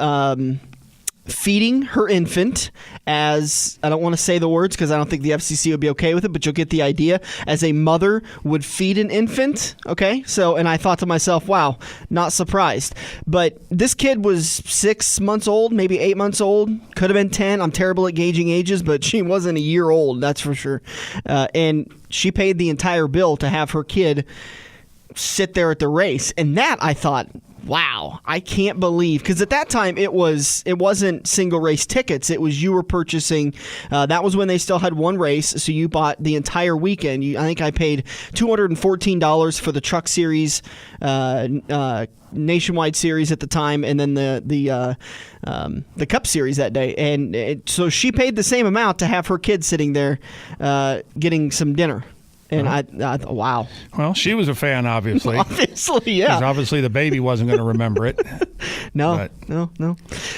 S2: feeding her infant as, I don't want to say the words because I don't think the FCC would be okay with it, but you'll get the idea, as a mother would feed an infant, okay? And I thought to myself, wow, not surprised. But this kid was 6 months old, maybe 8 months old, could have been 10. I'm terrible at gauging ages, but she wasn't a year old, that's for sure. And she paid the entire bill to have her kid sit there at the race. And that, I thought, wow, I can't believe, because at that time it wasn't single race tickets. It was you were purchasing. That was when they still had one race, so you bought the entire weekend. I think I paid $214 for the Truck Series, Nationwide Series at the time, and then the Cup Series that day. And so she paid the same amount to have her kid sitting there getting some dinner. And I thought, wow.
S3: Well, she was a fan, obviously.
S2: Obviously, yeah.
S3: Because obviously the baby wasn't going to remember it.
S2: No.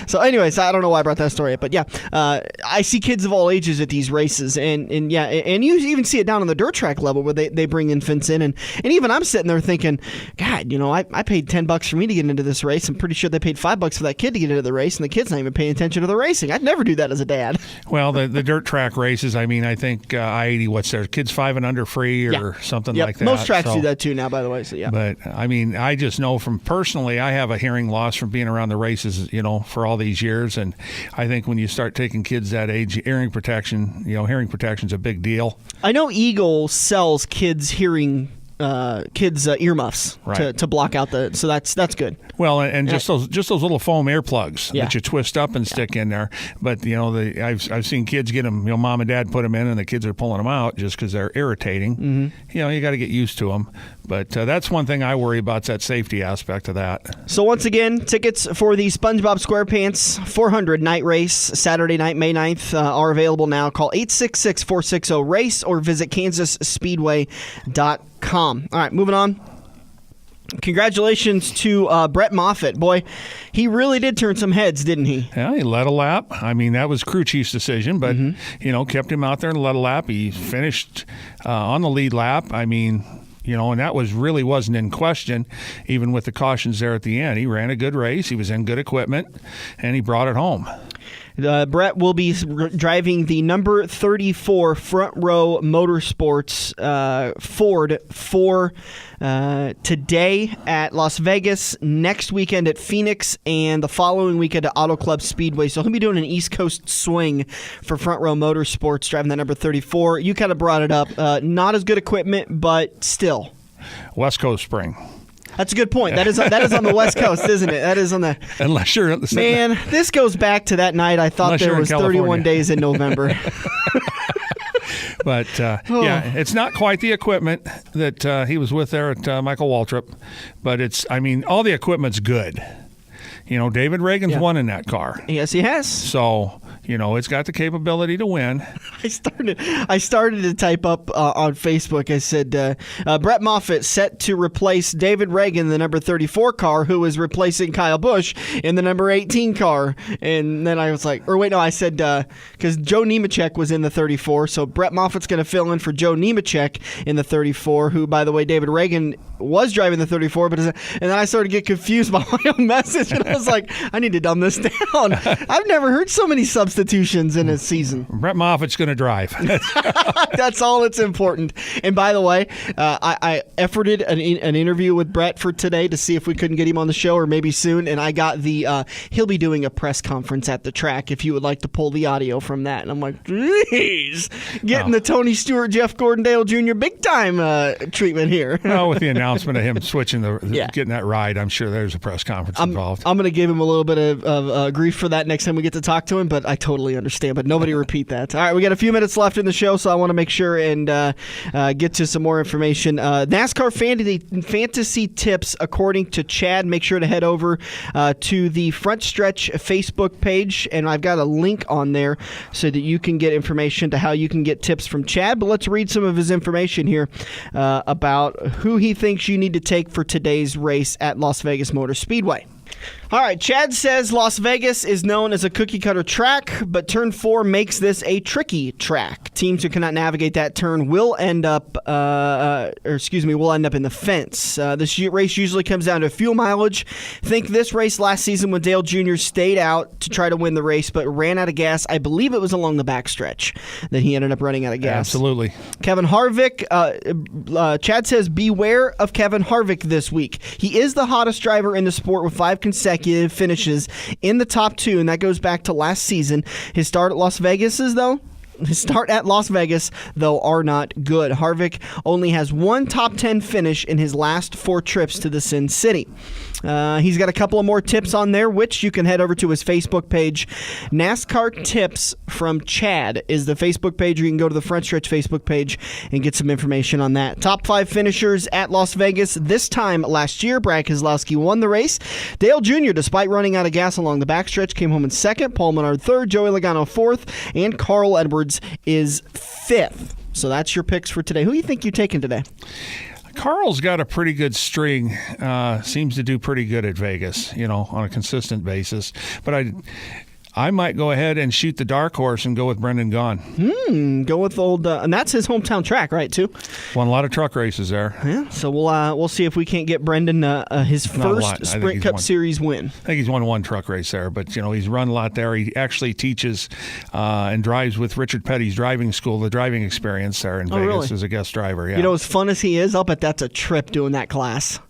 S2: So anyways, I don't know why I brought that story up, but yeah, I see kids of all ages at these races, and you even see it down on the dirt track level where they bring infants in, and even I'm sitting there thinking, God, I paid $10 for me to get into this race. I'm pretty sure they paid $5 for that kid to get into the race, and the kid's not even paying attention to the racing. I'd never do that as a dad.
S3: Well, the dirt track races, I mean, I think I-80, what's there, kids 5 and under free or something like that.
S2: Most tracks do that too now, by the way. So yeah.
S3: But I mean, I just know from personally, I have a hearing loss from being around the races, for all these years, and I think when you start taking kids that age, hearing protection's a big deal.
S2: I know Eagle sells kids earmuffs to block out so that's good.
S3: Well, and just those little foam earplugs that you twist up and stick in there. But I've seen kids get them. Mom and dad put them in, and the kids are pulling them out just because they're irritating. Mm-hmm. You got to get used to them. But that's one thing I worry about, is that safety aspect of that.
S2: So once again, tickets for the SpongeBob SquarePants 400 night race Saturday night, May 9th are available now. Call 866-460-RACE or visit KansasSpeedway.com. All right, moving on. Congratulations to Brett Moffitt. Boy, he really did turn some heads, didn't he?
S3: Yeah, he led a lap. I mean, that was crew chief's decision, but, kept him out there and led a lap. He finished on the lead lap. I mean, and that wasn't in question, even with the cautions there at the end. He ran a good race. He was in good equipment, and he brought it home.
S2: Brett will be driving the number 34 Front Row Motorsports Ford for today at Las Vegas, next weekend at Phoenix, and the following weekend at Auto Club Speedway. So he'll be doing an East Coast swing for Front Row Motorsports, driving that number 34. You kind of brought it up. Not as good equipment, but still.
S3: West Coast Spring.
S2: That's a good point. That is on the West Coast, isn't it? That is on the.
S3: Unless you're at the
S2: man. This goes back to that night. I thought there was 31 days in November.
S3: But yeah, it's not quite the equipment that he was with there at Michael Waltrip, but all the equipment's good. David Reagan's won in that car.
S2: Yes, he has.
S3: So, it's got the capability to win.
S2: I started to type up on Facebook. I said, Brett Moffitt set to replace David Reagan in the number 34 car, who is replacing Kyle Busch in the number 18 car. And then I was like, I said, because Joe Nemechek was in the 34, so Brett Moffitt's going to fill in for Joe Nemechek in the 34, who, by the way, David Reagan was driving the 34, and then I started to get confused by my own message, and I was like, I need to dumb this down. I've never heard so many substitutes substitutions in his season.
S3: Brett Moffitt's going to drive.
S2: That's all that's important. And by the way, I efforted an interview with Brett for today to see if we couldn't get him on the show or maybe soon. And I got he'll be doing a press conference at the track if you would like to pull the audio from that. And I'm like, geez, getting the Tony Stewart, Jeff Gordondale Jr. big time treatment here.
S3: Well, with the announcement of him switching getting that ride, I'm sure there's a press conference involved.
S2: I'm going to give him a little bit of grief for that next time we get to talk to him, but I totally understand. But nobody repeat that. All right, we got a few minutes left in the show, so I want to make sure and get to some more information. NASCAR fantasy tips according to Chad. Make sure to head over to the Front Stretch Facebook page, and I've got a link on there so that you can get information to how you can get tips from Chad. But let's read some of his information here about who he thinks you need to take for today's race at Las Vegas Motor Speedway. All right, Chad says Las Vegas is known as a cookie-cutter track, but Turn 4 makes this a tricky track. Teams who cannot navigate that turn will end up in the fence. This race usually comes down to fuel mileage. Think this race last season when Dale Jr. stayed out to try to win the race, but ran out of gas. I believe it was along the backstretch that he ended up running out of gas.
S3: Absolutely.
S2: Kevin Harvick, Chad says beware of Kevin Harvick this week. He is the hottest driver in the sport with 5 consecutive finishes in the top 2, and that goes back to last season. His start at Las Vegas, though, are not good. Harvick only has 1 top 10 finish in his last 4 trips to the Sin City. He's got a couple of more tips on there, which you can head over to his Facebook page. NASCAR Tips from Chad is the Facebook page, or you can go to the Front Stretch Facebook page and get some information on that. Top 5 finishers at Las Vegas this time last year. Brad Keselowski won the race. Dale Jr., despite running out of gas along the backstretch, came home in 2nd. Paul Menard 3rd. Joey Logano 4th. And Carl Edwards is 5th. So that's your picks for today. Who do you think you're taking today?
S3: Carl's got a pretty good string. Seems to do pretty good at Vegas, on a consistent basis. But I might go ahead and shoot the dark horse and go with Brendan Gaughan.
S2: Go with and that's his hometown track, right, too?
S3: Won a lot of truck races there.
S2: Yeah, so we'll see if we can't get Brendan his first Sprint Cup Series win.
S3: I think he's won 1 truck race there, but he's run a lot there. He actually teaches and drives with Richard Petty's driving school, the driving experience there in Vegas
S2: really?
S3: As a guest driver. Yeah.
S2: As fun as he is, I'll bet that's a trip doing that class.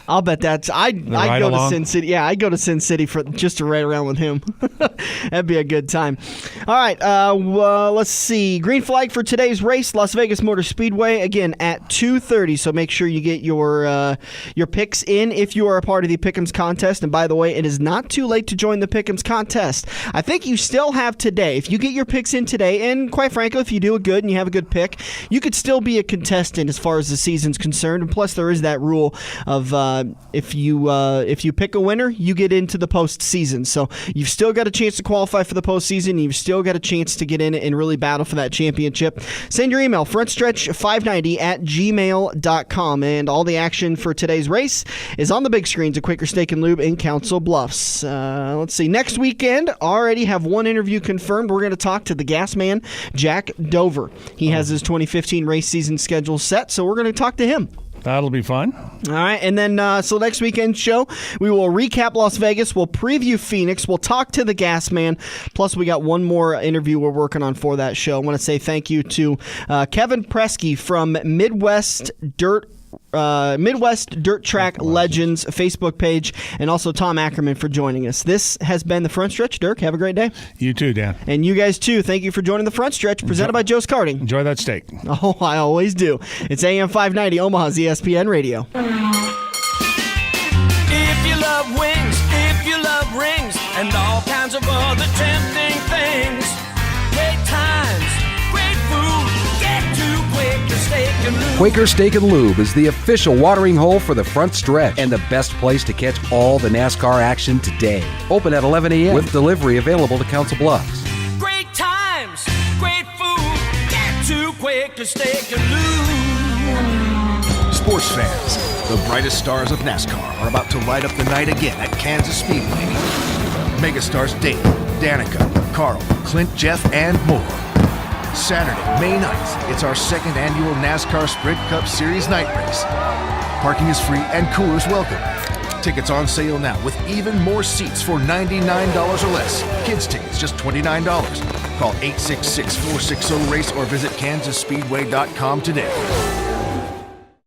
S2: I'll bet that's I'd go to Sin City. Yeah, I'd go to Sin City for just to ride around with him. That'd be a good time. All right, let's see. Green flag for today's race, Las Vegas Motor Speedway, again at 2:30. So make sure you get your picks in if you are a part of the Pick'ems contest. And by the way, it is not too late to join the Pick'ems contest. I think you still have today. If you get your picks in today, and quite frankly, if you do it good and you have a good pick, you could still be a contestant as far as the season's concerned. And plus, there is that rule of if you pick a winner, you get into the postseason. So you've still got a chance to qualify for the postseason. You've still got a chance to get in and really battle for that championship. Send your email, frontstretch590@gmail.com. And all the action for today's race is on the big screens at Quaker Steak and Lube in Council Bluffs. Let's see. Next weekend, already have 1 interview confirmed. We're going to talk to the gas man, Jack Dover. He has his 2015 race season schedule set, so we're going to talk to him.
S3: That'll be fun.
S2: All right, and then so next weekend's show, we will recap Las Vegas, we'll preview Phoenix, we'll talk to the gas man, plus we got 1 more interview we're working on for that show. I want to say thank you to Keven Preske from Midwest Dirt Track Legends Facebook page, and also Tom Ackerman for joining us. This has been the Front Stretch. Dirk, have a great day.
S3: You too, Dan.
S2: And you guys too. Thank you for joining the Front Stretch, presented by Joe's Karting.
S3: Enjoy that steak.
S2: Oh, I always do. It's AM 590, Omaha's ESPN Radio.
S7: If you love wings, if you love rings, and all kinds of other tempting things, great times, great food, get to Quaker Steak and Lube.
S8: Quaker Steak and Lube is the official watering hole for the Front Stretch and the best place to catch all the NASCAR action today. Open at 11 a.m. with delivery available to Council Bluffs.
S7: Great times, great food, get to Quaker Steak and Lube.
S5: Sports fans, the brightest stars of NASCAR are about to light up the night again at Kansas Speedway. Megastars Dave, Danica, Carl, Clint, Jeff, and more. Saturday, May 9th, it's our 2nd annual NASCAR Sprint Cup Series night race. Parking is free and coolers welcome. Tickets on sale now with even more seats for $99 or less. Kids tickets just $29. Call 866-460-RACE or visit KansasSpeedway.com today.